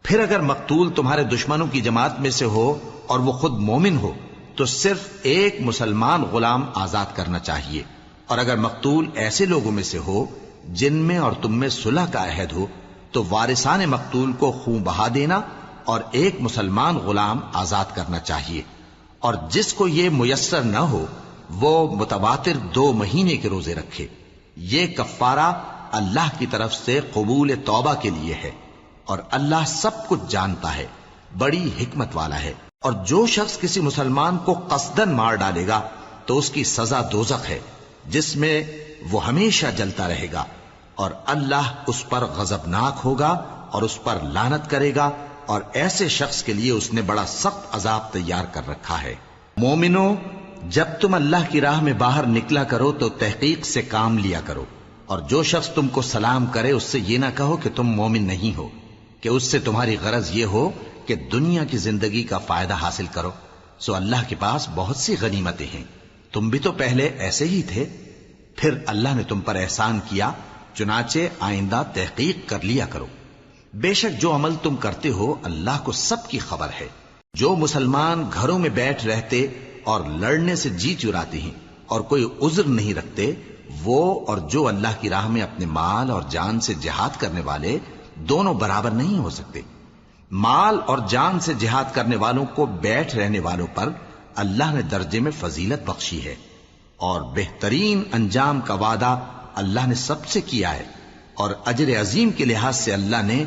پھر اگر مقتول تمہارے دشمنوں کی جماعت میں سے ہو اور وہ خود مومن ہو تو صرف ایک مسلمان غلام آزاد کرنا چاہیے، اور اگر مقتول ایسے لوگوں میں سے ہو جن میں اور تم میں صلح کا عہد ہو تو وارثان مقتول کو خون بہا دینا اور ایک مسلمان غلام آزاد کرنا چاہیے، اور جس کو یہ میسر نہ ہو وہ متواتر 2 مہینے کے روزے رکھے۔ یہ کفارہ اللہ کی طرف سے قبول توبہ کے لیے ہے، اور اللہ سب کچھ جانتا ہے، بڑی حکمت والا ہے۔ اور جو شخص کسی مسلمان کو قصدن مار ڈالے گا تو اس کی سزا دوزخ ہے جس میں وہ ہمیشہ جلتا رہے گا، اور اللہ اس پر غضبناک ہوگا اور اس پر لعنت کرے گا، اور ایسے شخص کے لیے اس نے بڑا سخت عذاب تیار کر رکھا ہے۔ مومنو، جب تم اللہ کی راہ میں باہر نکلا کرو تو تحقیق سے کام لیا کرو، اور جو شخص تم کو سلام کرے اس سے یہ نہ کہو کہ تم مومن نہیں ہو، کہ اس سے تمہاری غرض یہ ہو کہ دنیا کی زندگی کا فائدہ حاصل کرو۔ سو اللہ کے پاس بہت سی غنیمتیں ہیں، تم بھی تو پہلے ایسے ہی تھے، پھر اللہ نے تم پر احسان کیا، چنانچہ آئندہ تحقیق کر لیا کرو۔ بے شک جو عمل تم کرتے ہو اللہ کو سب کی خبر ہے۔ جو مسلمان گھروں میں بیٹھ رہتے اور لڑنے سے جی چراتے ہیں اور کوئی عذر نہیں رکھتے، وہ اور جو اللہ کی راہ میں اپنے مال اور جان سے جہاد کرنے والے دونوں برابر نہیں ہو سکتے۔ مال اور جان سے جہاد کرنے والوں کو بیٹھ رہنے والوں پر اللہ نے درجے میں فضیلت بخشی ہے، اور بہترین انجام کا وعدہ اللہ نے سب سے کیا ہے، اور اجر عظیم کے لحاظ سے اللہ نے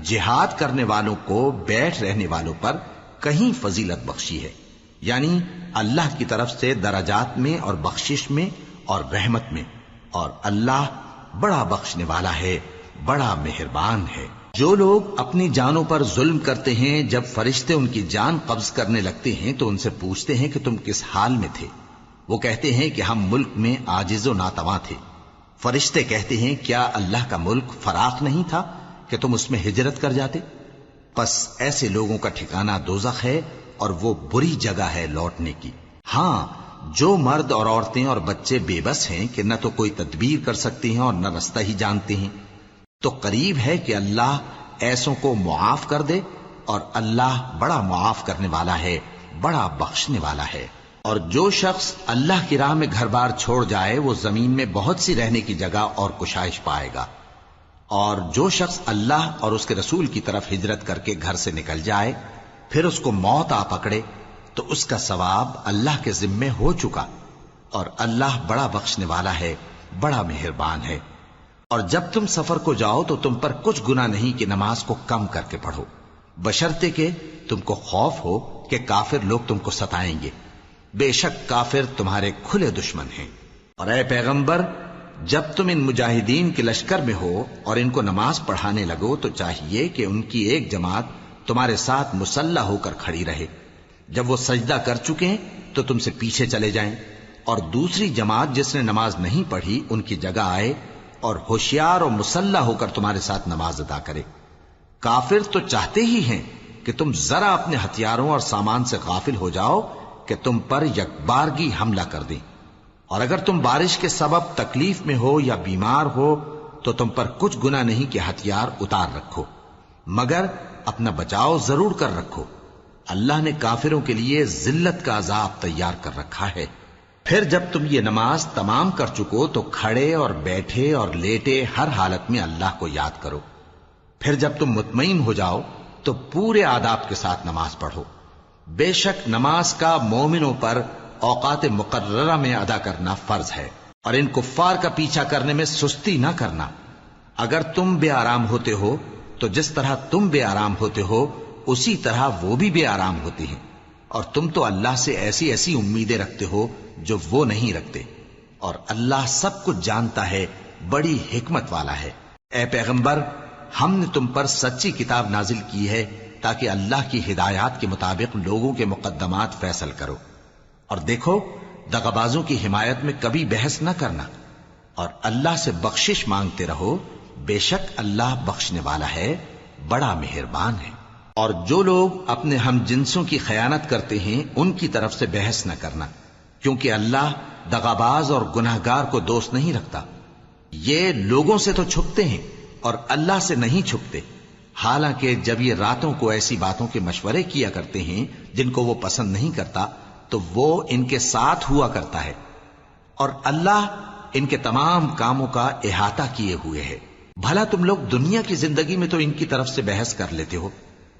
جہاد کرنے والوں کو بیٹھ رہنے والوں پر کہیں فضیلت بخشی ہے، یعنی اللہ کی طرف سے درجات میں اور بخشش میں اور رحمت میں، اور اللہ بڑا بخشنے والا ہے، بڑا مہربان ہے۔ جو لوگ اپنی جانوں پر ظلم کرتے ہیں، جب فرشتے ان کی جان قبض کرنے لگتے ہیں تو ان سے پوچھتے ہیں کہ تم کس حال میں تھے؟ وہ کہتے ہیں کہ ہم ملک میں عاجز و ناتواں تھے۔ فرشتے کہتے ہیں کیا اللہ کا ملک فراخ نہیں تھا کہ تم اس میں ہجرت کر جاتے؟ پس ایسے لوگوں کا ٹھکانہ دوزخ ہے اور وہ بری جگہ ہے لوٹنے کی۔ ہاں، جو مرد اور عورتیں اور بچے بے بس ہیں کہ نہ تو کوئی تدبیر کر سکتے ہیں اور نہ رستہ ہی جانتے ہیں، تو قریب ہے کہ اللہ ایسوں کو معاف کر دے، اور اللہ بڑا معاف کرنے والا ہے، بڑا بخشنے والا ہے۔ اور جو شخص اللہ کی راہ میں گھر بار چھوڑ جائے وہ زمین میں بہت سی رہنے کی جگہ اور کشائش پائے گا، اور جو شخص اللہ اور اس کے رسول کی طرف ہجرت کر کے گھر سے نکل جائے پھر اس کو موت آ پکڑے تو اس کا ثواب اللہ کے ذمے ہو چکا، اور اللہ بڑا بخشنے والا ہے، بڑا مہربان ہے۔ اور جب تم سفر کو جاؤ تو تم پر کچھ گناہ نہیں کہ نماز کو کم کر کے پڑھو، بشرطے کہ تم کو خوف ہو کہ کافر لوگ تم کو ستائیں گے، بے شک کافر تمہارے کھلے دشمن ہیں۔ اور اے پیغمبر، جب تم ان مجاہدین کے لشکر میں ہو اور ان کو نماز پڑھانے لگو تو چاہیے کہ ان کی ایک جماعت تمہارے ساتھ مسلح ہو کر کھڑی رہے، جب وہ سجدہ کر چکے تو تم سے پیچھے چلے جائیں، اور دوسری جماعت جس نے نماز نہیں پڑھی ان کی جگہ آئے اور ہوشیار اور مسلح ہو کر تمہارے ساتھ نماز ادا کرے۔ کافر تو چاہتے ہی ہیں کہ تم ذرا اپنے ہتھیاروں اور سامان سے غافل ہو جاؤ کہ تم پر یکبارگی حملہ کر دیں، اور اگر تم بارش کے سبب تکلیف میں ہو یا بیمار ہو تو تم پر کچھ گناہ نہیں کہ ہتھیار اتار رکھو، مگر اپنا بچاؤ ضرور کر رکھو۔ اللہ نے کافروں کے لیے ذلت کا عذاب تیار کر رکھا ہے۔ پھر جب تم یہ نماز تمام کر چکو تو کھڑے اور بیٹھے اور لیٹے ہر حالت میں اللہ کو یاد کرو۔ پھر جب تم مطمئن ہو جاؤ تو پورے آداب کے ساتھ نماز پڑھو۔ بے شک نماز کا مومنوں پر اوقات مقررہ میں ادا کرنا فرض ہے، اور ان کفار کا پیچھا کرنے میں سستی نہ کرنا۔ اگر تم بے آرام ہوتے ہو تو جس طرح تم بے آرام ہوتے ہو اسی طرح وہ بھی بے آرام ہوتے ہیں، اور تم تو اللہ سے ایسی ایسی امیدیں رکھتے ہو جو وہ نہیں رکھتے، اور اللہ سب کچھ جانتا ہے، بڑی حکمت والا ہے۔ اے پیغمبر، ہم نے تم پر سچی کتاب نازل کی ہے تاکہ اللہ کی ہدایات کے مطابق لوگوں کے مقدمات فیصل کرو، اور دیکھو دغابازوں کی حمایت میں کبھی بحث نہ کرنا، اور اللہ سے بخشش مانگتے رہو، بے شک اللہ بخشنے والا ہے، بڑا مہربان ہے۔ اور جو لوگ اپنے ہم جنسوں کی خیانت کرتے ہیں ان کی طرف سے بحث نہ کرنا، کیونکہ اللہ دغاباز اور گناہگار کو دوست نہیں رکھتا۔ یہ لوگوں سے تو چھپتے ہیں اور اللہ سے نہیں چھپتے، حالانکہ جب یہ راتوں کو ایسی باتوں کے مشورے کیا کرتے ہیں جن کو وہ پسند نہیں کرتا تو وہ ان کے ساتھ ہوا کرتا ہے، اور اللہ ان کے تمام کاموں کا احاطہ کیے ہوئے ہے۔ بھلا تم لوگ دنیا کی زندگی میں تو ان کی طرف سے بحث کر لیتے ہو،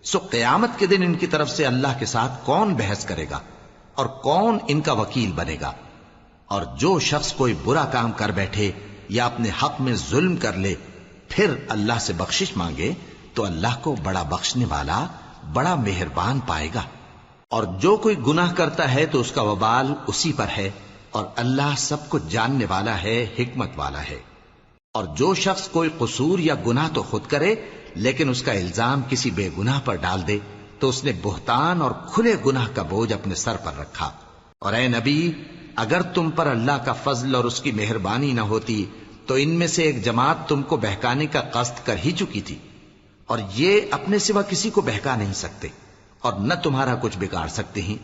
سو قیامت کے دن ان کی طرف سے اللہ کے ساتھ کون بحث کرے گا اور کون ان کا وکیل بنے گا؟ اور جو شخص کوئی برا کام کر بیٹھے یا اپنے حق میں ظلم کر لے پھر اللہ سے بخشش مانگے تو اللہ کو بڑا بخشنے والا، بڑا مہربان پائے گا۔ اور جو کوئی گناہ کرتا ہے تو اس کا وبال اسی پر ہے، اور اللہ سب کچھ جاننے والا ہے، حکمت والا ہے۔ اور جو شخص کوئی قصور یا گناہ تو خود کرے لیکن اس کا الزام کسی بے گناہ پر ڈال دے تو اس نے بہتان اور کھلے گناہ کا بوجھ اپنے سر پر رکھا۔ اور اے نبی، اگر تم پر اللہ کا فضل اور اس کی مہربانی نہ ہوتی تو ان میں سے ایک جماعت تم کو بہکانے کا قصد کر ہی چکی تھی، اور یہ اپنے سوا کسی کو بہکا نہیں سکتے اور نہ تمہارا کچھ بگاڑ سکتے ہیں۔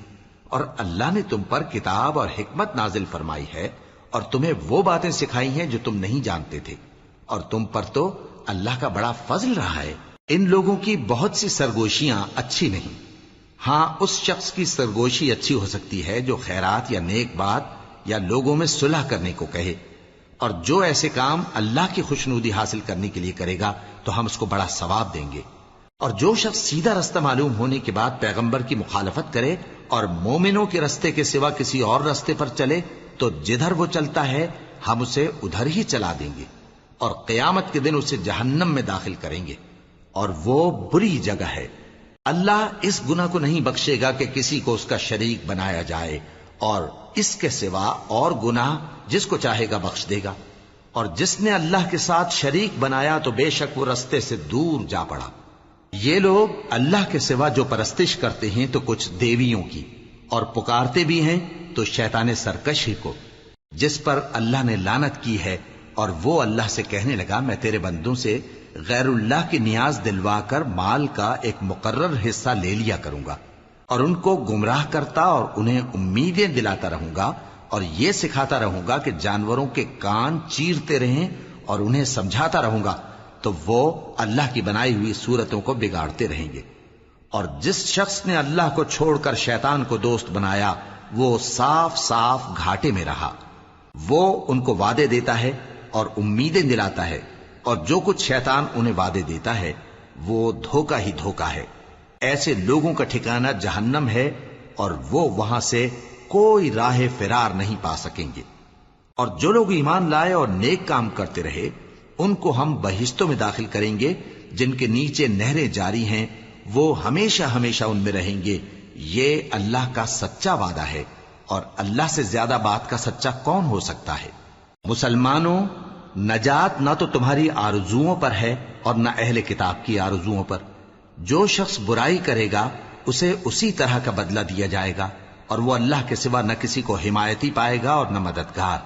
اور اللہ نے تم پر کتاب اور حکمت نازل فرمائی ہے اور تمہیں وہ باتیں سکھائی ہیں جو تم نہیں جانتے تھے، اور تم پر تو اللہ کا بڑا فضل رہا ہے۔ ان لوگوں کی بہت سی سرگوشیاں اچھی نہیں، ہاں اس شخص کی سرگوشی اچھی ہو سکتی ہے جو خیرات یا نیک بات یا لوگوں میں صلح کرنے کو کہے، اور جو ایسے کام اللہ کی خوشنودی حاصل کرنے کے لیے کرے گا تو ہم اس کو بڑا ثواب دیں گے۔ اور جو شخص سیدھا رستہ معلوم ہونے کے بعد پیغمبر کی مخالفت کرے اور مومنوں کے رستے کے سوا کسی اور رستے پر چلے تو جدھر وہ چلتا ہے ہم اسے ادھر ہی چلا دیں گے، اور قیامت کے دن اسے جہنم میں داخل کریں گے، اور وہ بری جگہ ہے۔ اللہ اس گناہ کو نہیں بخشے گا کہ کسی کو اس کا شریک بنایا جائے، اور اس کے سوا اور گناہ جس کو چاہے گا بخش دے گا۔ اور جس نے اللہ کے ساتھ شریک بنایا تو بے شک وہ رستے سے دور جا پڑا۔ یہ لوگ اللہ کے سوا جو پرستش کرتے ہیں تو کچھ دیویوں کی، اور پکارتے بھی ہیں تو شیطان سرکش ہی کو، جس پر اللہ نے لعنت کی ہے۔ اور وہ اللہ سے کہنے لگا میں تیرے بندوں سے غیر اللہ کی نیاز دلوا کر مال کا ایک مقرر حصہ لے لیا کروں گا، اور ان کو گمراہ کرتا اور انہیں امیدیں دلاتا رہوں گا، اور یہ سکھاتا رہوں گا کہ جانوروں کے کان چیرتے رہیں، اور انہیں سمجھاتا رہوں گا تو وہ اللہ کی بنائی ہوئی صورتوں کو بگاڑتے رہیں گے۔ اور جس شخص نے اللہ کو چھوڑ کر شیطان کو دوست بنایا وہ صاف صاف گھاٹے میں رہا۔ وہ ان کو وعدے دیتا ہے اور امیدیں دلاتا ہے، اور جو کچھ شیطان انہیں وعدے دیتا ہے وہ دھوکہ ہی دھوکہ ہے۔ ایسے لوگوں کا ٹھکانہ جہنم ہے، اور وہ وہاں سے کوئی راہ فرار نہیں پا سکیں گے۔ اور جو لوگ ایمان لائے اور نیک کام کرتے رہے ان کو ہم بہشتوں میں داخل کریں گے جن کے نیچے نہریں جاری ہیں، وہ ہمیشہ ہمیشہ ان میں رہیں گے۔ یہ اللہ کا سچا وعدہ ہے، اور اللہ سے زیادہ بات کا سچا کون ہو سکتا ہے؟ مسلمانوں، نجات نہ تو تمہاری آرزوؤں پر ہے اور نہ اہل کتاب کی آرزوؤں پر۔ جو شخص برائی کرے گا اسے اسی طرح کا بدلہ دیا جائے گا، اور وہ اللہ کے سوا نہ کسی کو حمایتی پائے گا اور نہ مددگار۔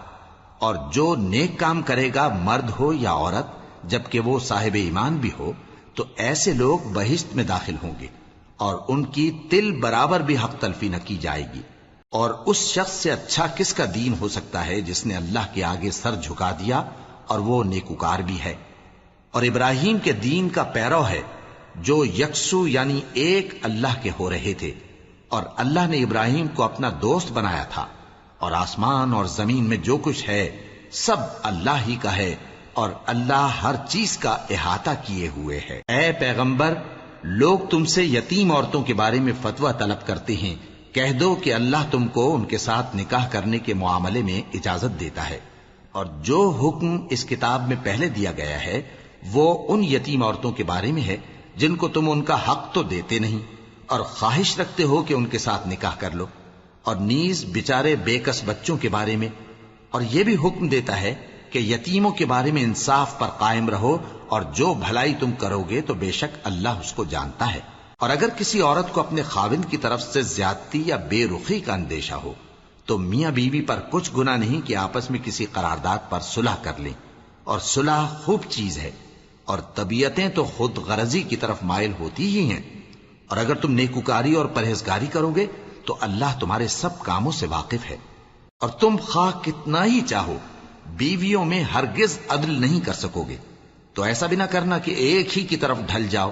اور جو نیک کام کرے گا مرد ہو یا عورت جبکہ وہ صاحب ایمان بھی ہو تو ایسے لوگ بہشت میں داخل ہوں گے، اور ان کی تل برابر بھی حق تلفی نہ کی جائے گی۔ اور اس شخص سے اچھا کس کا دین ہو سکتا ہے جس نے اللہ کے آگے سر جھکا دیا اور وہ نیکوکار بھی ہے۔ اور ابراہیم کے دین کا پیرو ہے جو یکسو یعنی ایک اللہ کے ہو رہے تھے، اور اللہ نے ابراہیم کو اپنا دوست بنایا تھا۔ اور آسمان اور زمین میں جو کچھ ہے سب اللہ ہی کا ہے، اور اللہ ہر چیز کا احاطہ کیے ہوئے ہے۔ اے پیغمبر، لوگ تم سے یتیم عورتوں کے بارے میں فتویٰ طلب کرتے ہیں، کہہ دو کہ اللہ تم کو ان کے ساتھ نکاح کرنے کے معاملے میں اجازت دیتا ہے، اور جو حکم اس کتاب میں پہلے دیا گیا ہے وہ ان یتیم عورتوں کے بارے میں ہے جن کو تم ان کا حق تو دیتے نہیں، اور خواہش رکھتے ہو کہ ان کے ساتھ نکاح کر لو، اور نیز بیچارے بے کس بچوں کے بارے میں۔ اور یہ بھی حکم دیتا ہے کہ یتیموں کے بارے میں انصاف پر قائم رہو، اور جو بھلائی تم کرو گے تو بے شک اللہ اس کو جانتا ہے۔ اور اگر کسی عورت کو اپنے خاوند کی طرف سے زیادتی یا بے رخی کا اندیشہ ہو تو میاں بیوی پر کچھ گناہ نہیں کہ آپس میں کسی قرارداد پر صلح کر لیں، اور صلح خوب چیز ہے، اور طبیعتیں تو خود غرضی کی طرف مائل ہوتی ہی ہیں۔ اور اگر تم نیکوکاری اور پرہیزگاری کرو گے تو اللہ تمہارے سب کاموں سے واقف ہے۔ اور تم خواہ کتنا ہی چاہو بیویوں میں ہرگز عدل نہیں کر سکو گے، تو ایسا بھی نہ کرنا کہ ایک ہی کی طرف ڈھل جاؤ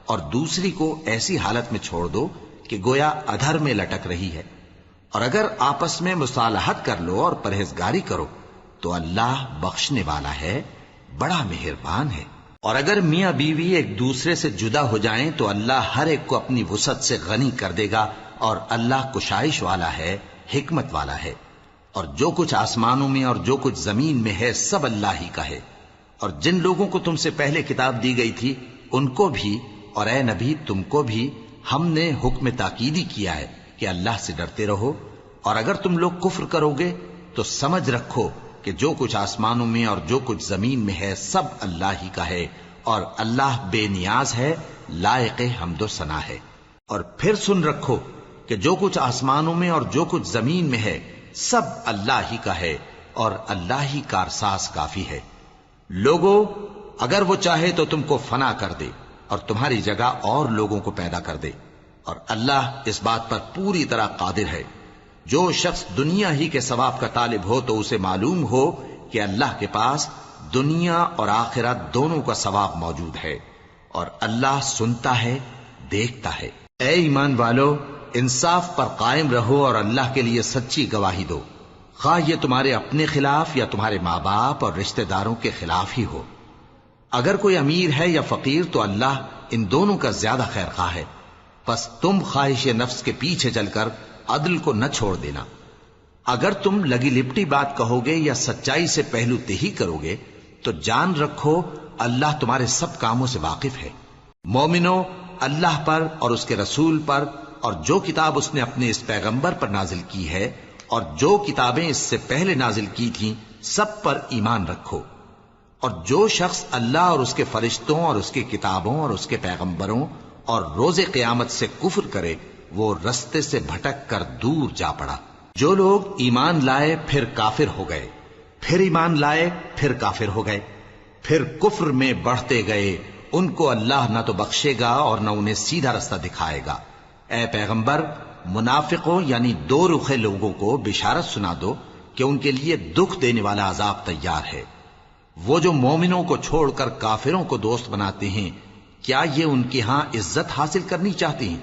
اور دوسری کو ایسی حالت میں چھوڑ دو کہ گویا ادھر میں لٹک رہی ہے۔ اور اگر آپس میں مصالحت کر لو اور پرہیزگاری کرو تو اللہ بخشنے والا ہے، بڑا مہربان ہے۔ اور اگر میاں بیوی ایک دوسرے سے جدا ہو جائیں تو اللہ ہر ایک کو اپنی وسعت سے غنی کر دے گا، اور اللہ کشائش والا ہے، حکمت والا ہے۔ اور جو کچھ آسمانوں میں اور جو کچھ زمین میں ہے سب اللہ ہی کا ہے۔ اور جن لوگوں کو تم سے پہلے کتاب دی گئی تھی ان کو بھی اور اے نبی تم کو بھی ہم نے حکم تاکیدی کیا ہے کہ اللہ سے ڈرتے رہو، اور اگر تم لوگ کفر کرو گے تو سمجھ رکھو کہ جو کچھ آسمانوں میں اور جو کچھ زمین میں ہے سب اللہ ہی کا ہے، اور اللہ بے نیاز ہے، لائق حمد و ثنا ہے۔ اور پھر سن رکھو کہ جو کچھ آسمانوں میں اور جو کچھ زمین میں ہے سب اللہ ہی کا ہے، اور اللہ ہی کارساز کافی ہے۔ لوگو، اگر وہ چاہے تو تم کو فنا کر دے اور تمہاری جگہ اور لوگوں کو پیدا کر دے، اور اللہ اس بات پر پوری طرح قادر ہے۔ جو شخص دنیا ہی کے ثواب کا طالب ہو تو اسے معلوم ہو کہ اللہ کے پاس دنیا اور آخرت دونوں کا ثواب موجود ہے، اور اللہ سنتا ہے، دیکھتا ہے۔ اے ایمان والو، انصاف پر قائم رہو اور اللہ کے لیے سچی گواہی دو، خواہ یہ تمہارے اپنے خلاف یا تمہارے ماں باپ اور رشتہ داروں کے خلاف ہی ہو۔ اگر کوئی امیر ہے یا فقیر تو اللہ ان دونوں کا زیادہ خیر خواہ ہے، پس تم خواہش نفس کے پیچھے چل کر عدل کو نہ چھوڑ دینا۔ اگر تم لگی لپٹی بات کہو گے یا سچائی سے پہلو تہی کرو گے تو جان رکھو اللہ تمہارے سب کاموں سے واقف ہے۔ مومنو، اللہ پر اور اس کے رسول پر اور جو کتاب اس نے اپنے اس پیغمبر پر نازل کی ہے اور جو کتابیں اس سے پہلے نازل کی تھیں سب پر ایمان رکھو، اور جو شخص اللہ اور اس کے فرشتوں اور اس کی کتابوں اور اس کے پیغمبروں اور روز قیامت سے کفر کرے وہ رستے سے بھٹک کر دور جا پڑا۔ جو لوگ ایمان لائے پھر کافر ہو گئے، پھر ایمان لائے پھر کافر ہو گئے، پھر کفر میں بڑھتے گئے، ان کو اللہ نہ تو بخشے گا اور نہ انہیں سیدھا رستہ دکھائے گا۔ اے پیغمبر، منافقوں یعنی دو رخے لوگوں کو بشارت سنا دو کہ ان کے لیے دکھ دینے والا عذاب تیار ہے۔ وہ جو مومنوں کو چھوڑ کر کافروں کو دوست بناتے ہیں، کیا یہ ان کے ہاں عزت حاصل کرنی چاہتے ہیں؟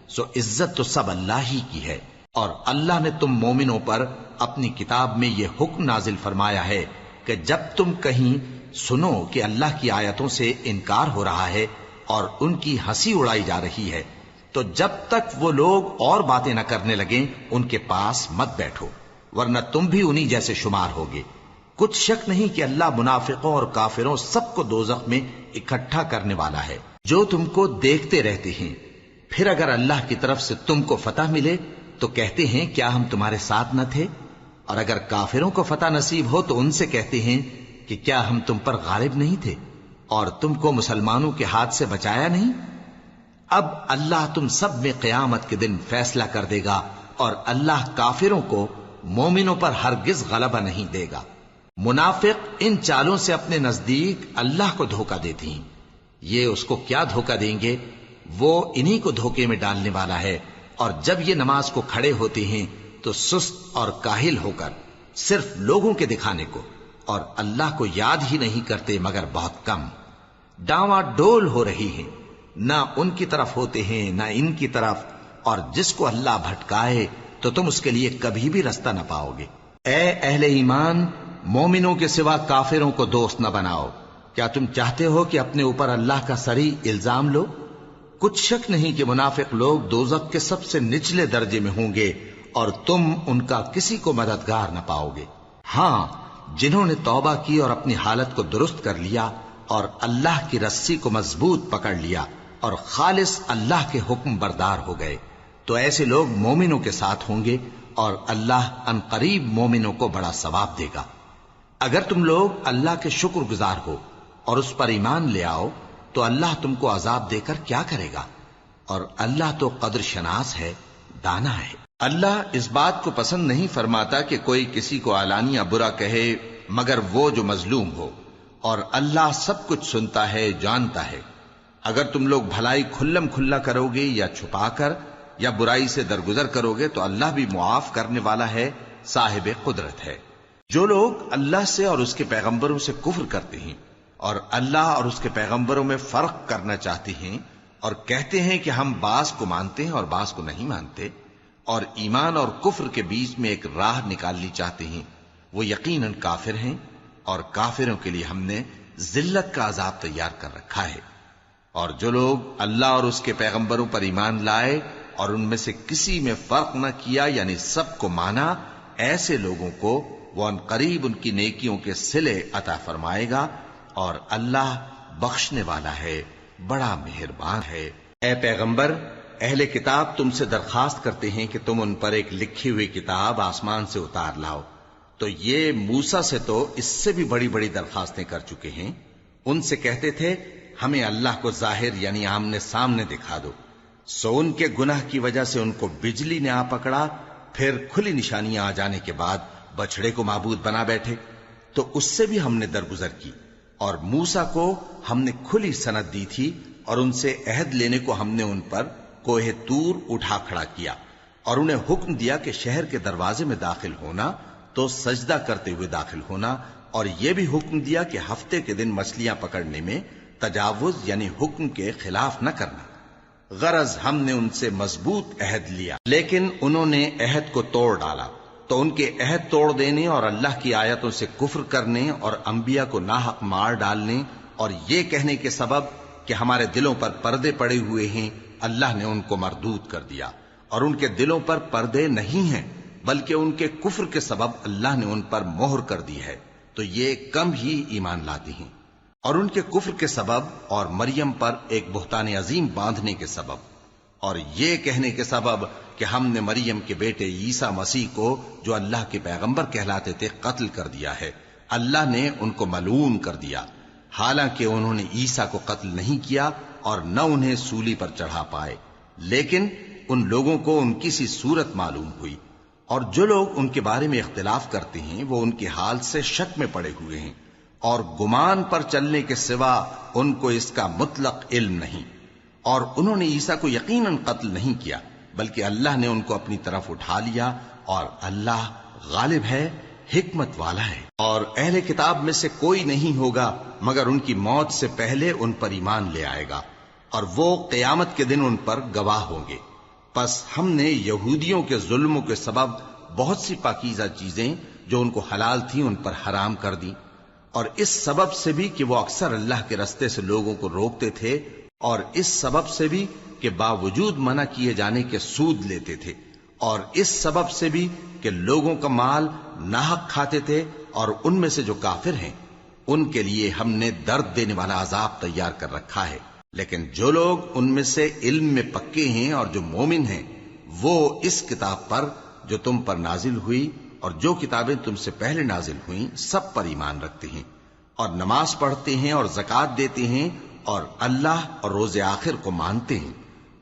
سو عزت تو سب اللہ ہی کی ہے۔ اور اللہ نے تم مومنوں پر اپنی کتاب میں یہ حکم نازل فرمایا ہے کہ جب تم کہیں سنو کہ اللہ کی آیتوں سے انکار ہو رہا ہے اور ان کی ہنسی اڑائی جا رہی ہے، تو جب تک وہ لوگ اور باتیں نہ کرنے لگیں ان کے پاس مت بیٹھو، ورنہ تم بھی انہی جیسے شمار ہوگے۔ کچھ شک نہیں کہ اللہ منافقوں اور کافروں سب کو دوزخ میں اکٹھا کرنے والا ہے، جو تم کو دیکھتے رہتے ہیں۔ پھر اگر اللہ کی طرف سے تم کو فتح ملے تو کہتے ہیں کیا ہم تمہارے ساتھ نہ تھے؟ اور اگر کافروں کو فتح نصیب ہو تو ان سے کہتے ہیں کہ کیا ہم تم پر غالب نہیں تھے اور تم کو مسلمانوں کے ہاتھ سے بچایا نہیں؟ اب اللہ تم سب میں قیامت کے دن فیصلہ کر دے گا، اور اللہ کافروں کو مومنوں پر ہرگز غلبہ نہیں دے گا۔ منافق ان چالوں سے اپنے نزدیک اللہ کو دھوکہ دیتی ہیں، یہ اس کو کیا دھوکہ دیں گے؟ وہ انہی کو دھوکے میں ڈالنے والا ہے۔ اور جب یہ نماز کو کھڑے ہوتے ہیں تو سست اور کاہل ہو کر صرف لوگوں کے دکھانے کو، اور اللہ کو یاد ہی نہیں کرتے مگر بہت کم۔ ڈاواں ڈول ہو رہی ہیں، نہ ان کی طرف ہوتے ہیں نہ ان کی طرف، اور جس کو اللہ بھٹکائے تو تم اس کے لیے کبھی بھی رستہ نہ پاؤ گے۔ اے اہل ایمان، مومنوں کے سوا کافروں کو دوست نہ بناؤ۔ کیا تم چاہتے ہو کہ اپنے اوپر اللہ کا صریح الزام لو؟ کچھ شک نہیں کہ منافق لوگ دوزخ کے سب سے نچلے درجے میں ہوں گے، اور تم ان کا کسی کو مددگار نہ پاؤ گے۔ ہاں، جنہوں نے توبہ کی اور اپنی حالت کو درست کر لیا اور اللہ کی رسی کو مضبوط پکڑ لیا اور خالص اللہ کے حکم بردار ہو گئے، تو ایسے لوگ مومنوں کے ساتھ ہوں گے، اور اللہ ان قریب مومنوں کو بڑا ثواب دے گا۔ اگر تم لوگ اللہ کے شکر گزار ہو اور اس پر ایمان لے آؤ تو اللہ تم کو عذاب دے کر کیا کرے گا؟ اور اللہ تو قدر شناس ہے، دانا ہے۔ اللہ اس بات کو پسند نہیں فرماتا کہ کوئی کسی کو علانیہ برا کہے مگر وہ جو مظلوم ہو، اور اللہ سب کچھ سنتا ہے، جانتا ہے۔ اگر تم لوگ بھلائی کھلم کھلا کرو گے یا چھپا کر یا برائی سے درگزر کرو گے تو اللہ بھی معاف کرنے والا ہے، صاحب قدرت ہے۔ جو لوگ اللہ سے اور اس کے پیغمبروں سے کفر کرتے ہیں اور اللہ اور اس کے پیغمبروں میں فرق کرنا چاہتے ہیں اور کہتے ہیں کہ ہم بعض کو مانتے ہیں اور بعض کو نہیں مانتے، اور ایمان اور کفر کے بیچ میں ایک راہ نکالنی چاہتے ہیں، وہ یقیناً کافر ہیں، اور کافروں کے لیے ہم نے ذلت کا عذاب تیار کر رکھا ہے۔ اور جو لوگ اللہ اور اس کے پیغمبروں پر ایمان لائے اور ان میں سے کسی میں فرق نہ کیا یعنی سب کو مانا، ایسے لوگوں کو وہ ان قریب ان کی نیکیوں کے صلے عطا فرمائے گا، اور اللہ بخشنے والا ہے، بڑا مہربان ہے۔ اے پیغمبر، اہل کتاب تم سے درخواست کرتے ہیں کہ تم ان پر ایک لکھی ہوئی کتاب آسمان سے اتار لاؤ، تو یہ موسیٰ سے تو اس سے بھی بڑی بڑی درخواستیں کر چکے ہیں۔ ان سے کہتے تھے ہمیں اللہ کو ظاہر یعنی آمنے سامنے دکھا دو، سو ان کے گناہ کی وجہ سے ان کو بجلی نے آ پکڑا، پھر کھلی نشانیاں آ جانے کے بعد بچڑے کو معبود بنا بیٹھے، تو اس سے بھی ہم نے درگزر کی۔ اور موسیٰ کو ہم نے کھلی سند دی تھی، اور ان سے عہد لینے کو ہم نے ان پر کوہ طور اٹھا کھڑا کیا، اور انہیں حکم دیا کہ شہر کے دروازے میں داخل ہونا تو سجدہ کرتے ہوئے داخل ہونا، اور یہ بھی حکم دیا کہ ہفتے کے دن مچھلیاں پکڑنے میں تجاوز یعنی حکم کے خلاف نہ کرنا۔ غرض ہم نے ان سے مضبوط عہد لیا، لیکن انہوں نے عہد کو توڑ ڈالا، تو ان کے عہد توڑ دینے اور اللہ کی آیتوں سے کفر کرنے اور انبیاء کو ناحق مار ڈالنے اور یہ کہنے کے سبب کہ ہمارے دلوں پر پردے پڑے ہوئے ہیں، اللہ نے ان کو مردود کر دیا، اور ان کے دلوں پر پردے نہیں ہیں بلکہ ان کے کفر کے سبب اللہ نے ان پر مہر کر دی ہے، تو یہ کم ہی ایمان لاتے ہیں۔ اور ان کے کفر کے سبب اور مریم پر ایک بہتان عظیم باندھنے کے سبب اور یہ کہنے کے سبب کہ ہم نے مریم کے بیٹے عیسیٰ مسیح کو جو اللہ کے پیغمبر کہلاتے تھے قتل کر دیا ہے، اللہ نے ان کو ملعون کر دیا، حالانکہ انہوں نے عیسیٰ کو قتل نہیں کیا اور نہ انہیں سولی پر چڑھا پائے، لیکن ان لوگوں کو ان کی سی صورت معلوم ہوئی، اور جو لوگ ان کے بارے میں اختلاف کرتے ہیں وہ ان کے حال سے شک میں پڑے ہوئے ہیں، اور گمان پر چلنے کے سوا ان کو اس کا مطلق علم نہیں، اور انہوں نے عیسیٰ کو یقیناً قتل نہیں کیا بلکہ اللہ نے ان کو اپنی طرف اٹھا لیا، اور اللہ غالب ہے، حکمت والا ہے۔ اور اہل کتاب میں سے کوئی نہیں ہوگا مگر ان کی موت سے پہلے ان پر ایمان لے آئے گا، اور وہ قیامت کے دن ان پر گواہ ہوں گے۔ پس ہم نے یہودیوں کے ظلموں کے سبب بہت سی پاکیزہ چیزیں جو ان کو حلال تھیں ان پر حرام کر دیں، اور اس سبب سے بھی کہ وہ اکثر اللہ کے رستے سے لوگوں کو روکتے تھے، اور اس سبب سے بھی کہ باوجود منع کیے جانے کے سود لیتے تھے، اور اس سبب سے بھی کہ لوگوں کا مال ناحق کھاتے تھے، اور ان میں سے جو کافر ہیں ان کے لیے ہم نے درد دینے والا عذاب تیار کر رکھا ہے۔ لیکن جو لوگ ان میں سے علم میں پکے ہیں اور جو مومن ہیں وہ اس کتاب پر جو تم پر نازل ہوئی اور جو کتابیں تم سے پہلے نازل ہوئیں سب پر ایمان رکھتے ہیں، اور نماز پڑھتے ہیں اور زکوٰۃ دیتے ہیں، اور اللہ اور روز آخر کو مانتے ہیں،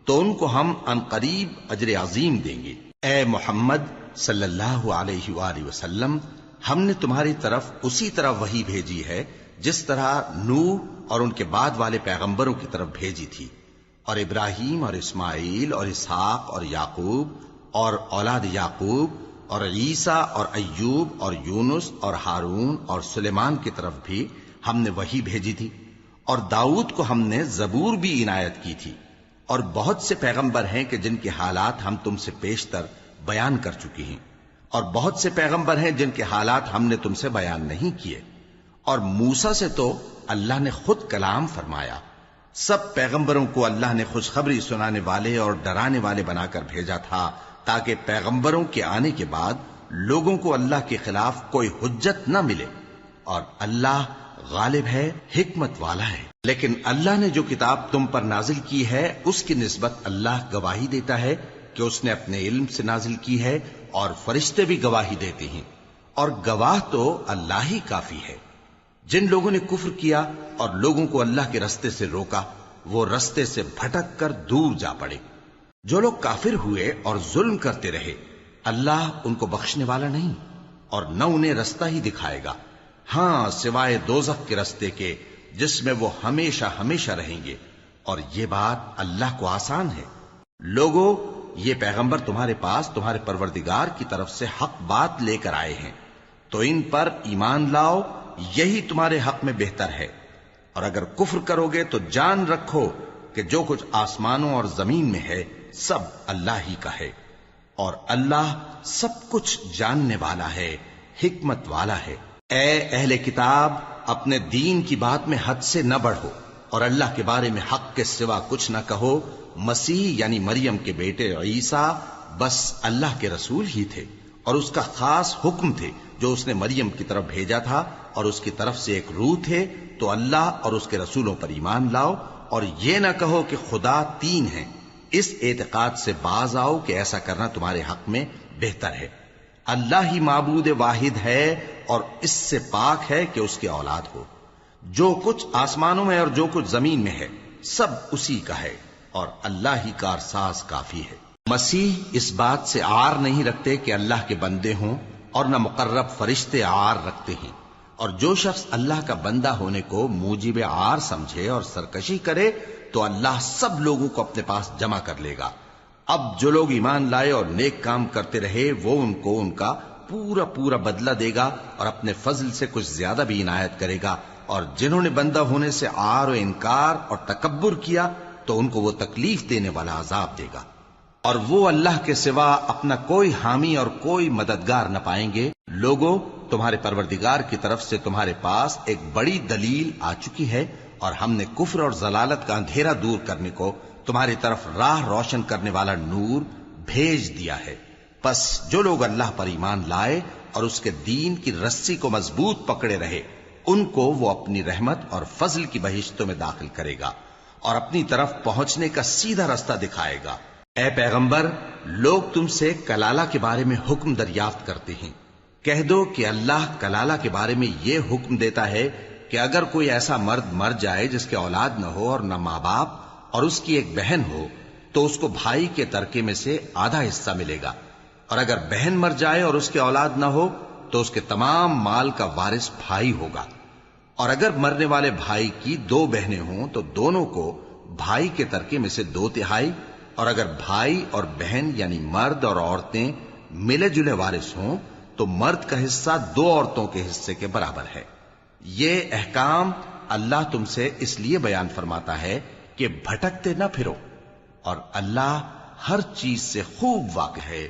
تو ان کو ہم عنقریب اجر عظیم دیں گے۔ اے محمد صلی اللہ علیہ وآلہ وسلم، ہم نے تمہاری طرف اسی طرح وحی بھیجی ہے جس طرح نوح اور ان کے بعد والے پیغمبروں کی طرف بھیجی تھی، اور ابراہیم اور اسماعیل اور اسحاق اور یعقوب اور اولاد یعقوب اور عیسیٰ اور ایوب اور یونس اور ہارون اور سلیمان کی طرف بھی ہم نے وحی بھیجی تھی، اور داؤد کو ہم نے زبور بھی عنایت کی تھی، اور بہت سے پیغمبر ہیں کہ جن کے حالات ہم تم سے پیشتر بیان کر چکے ہیں، اور بہت سے پیغمبر ہیں جن کے حالات ہم نے تم سے بیان نہیں کیے، اور موسیٰ سے تو اللہ نے خود کلام فرمایا۔ سب پیغمبروں کو اللہ نے خوشخبری سنانے والے اور ڈرانے والے بنا کر بھیجا تھا تاکہ پیغمبروں کے آنے کے بعد لوگوں کو اللہ کے خلاف کوئی حجت نہ ملے، اور اللہ غالب ہے، حکمت والا ہے۔ لیکن اللہ نے جو کتاب تم پر نازل کی ہے اس کی نسبت اللہ گواہی دیتا ہے کہ اس نے اپنے علم سے نازل کی ہے، اور فرشتے بھی گواہی دیتے ہیں، اور گواہ تو اللہ ہی کافی ہے۔ جن لوگوں نے کفر کیا اور لوگوں کو اللہ کے رستے سے روکا وہ رستے سے بھٹک کر دور جا پڑے۔ جو لوگ کافر ہوئے اور ظلم کرتے رہے اللہ ان کو بخشنے والا نہیں، اور نہ انہیں رستہ ہی دکھائے گا، ہاں سوائے دوزخ کے رستے کے جس میں وہ ہمیشہ ہمیشہ رہیں گے، اور یہ بات اللہ کو آسان ہے۔ لوگو، یہ پیغمبر تمہارے پاس تمہارے پروردگار کی طرف سے حق بات لے کر آئے ہیں، تو ان پر ایمان لاؤ، یہی تمہارے حق میں بہتر ہے، اور اگر کفر کرو گے تو جان رکھو کہ جو کچھ آسمانوں اور زمین میں ہے سب اللہ ہی کا ہے، اور اللہ سب کچھ جاننے والا ہے، حکمت والا ہے۔ اے اہل کتاب، اپنے دین کی بات میں حد سے نہ بڑھو، اور اللہ کے بارے میں حق کے سوا کچھ نہ کہو۔ مسیح یعنی مریم کے بیٹے عیسیٰ بس اللہ کے رسول ہی تھے، اور اس کا خاص حکم تھے جو اس نے مریم کی طرف بھیجا تھا، اور اس کی طرف سے ایک روح تھے، تو اللہ اور اس کے رسولوں پر ایمان لاؤ، اور یہ نہ کہو کہ خدا تین ہیں، اس اعتقاد سے باز آؤ کہ ایسا کرنا تمہارے حق میں بہتر ہے۔ اللہ ہی معبود واحد ہے، اور اس سے پاک ہے کہ اس کی اولاد ہو۔ جو کچھ آسمانوں میں اور جو کچھ زمین میں ہے سب اسی کا ہے، اور اللہ ہی کارساز کافی ہے۔ مسیح اس بات سے عار نہیں رکھتے کہ اللہ کے بندے ہوں، اور نہ مقرب فرشتے عار رکھتے ہیں، اور جو شخص اللہ کا بندہ ہونے کو موجب عار سمجھے اور سرکشی کرے تو اللہ سب لوگوں کو اپنے پاس جمع کر لے گا۔ اب جو لوگ ایمان لائے اور نیک کام کرتے رہے وہ ان کو ان کا پورا پورا بدلہ دے گا، اور اپنے فضل سے کچھ زیادہ بھی عنایت کرے گا، اور جنہوں نے بندہ ہونے سے عار و انکار اور تکبر کیا تو ان کو وہ تکلیف دینے والا عذاب دے گا، اور وہ اللہ کے سوا اپنا کوئی حامی اور کوئی مددگار نہ پائیں گے۔ لوگوں، تمہارے پروردگار کی طرف سے تمہارے پاس ایک بڑی دلیل آ چکی ہے، اور ہم نے کفر اور ضلالت کا اندھیرا دور کرنے کو تمہاری طرف راہ روشن کرنے والا نور بھیج دیا ہے۔ پس جو لوگ اللہ پر ایمان لائے اور اس کے دین کی رسی کو مضبوط پکڑے رہے ان کو وہ اپنی رحمت اور فضل کی بہشتوں میں داخل کرے گا، اور اپنی طرف پہنچنے کا سیدھا راستہ دکھائے گا۔ اے پیغمبر، لوگ تم سے کلالہ کے بارے میں حکم دریافت کرتے ہیں کہہ دو کہ اللہ کلالہ کے بارے میں یہ حکم دیتا ہے کہ اگر کوئی ایسا مرد مر جائے جس کے اولاد نہ ہو اور نہ ماں باپ اور اس کی ایک بہن ہو تو اس کو بھائی کے ترکے میں سے آدھا حصہ ملے گا، اور اگر بہن مر جائے اور اس کے اولاد نہ ہو تو اس کے تمام مال کا وارث بھائی ہوگا، اور اگر مرنے والے بھائی کی 2 بہنیں ہوں تو دونوں کو بھائی کے ترکے میں سے 2/3، اور اگر بھائی اور بہن یعنی مرد اور عورتیں ملے جلے وارث ہوں تو مرد کا حصہ 2 عورتوں کے حصے کے برابر ہے۔ یہ احکام اللہ تم سے اس لیے بیان فرماتا ہے کہ بھٹکتے نہ پھرو، اور اللہ ہر چیز سے خوب واقف ہے۔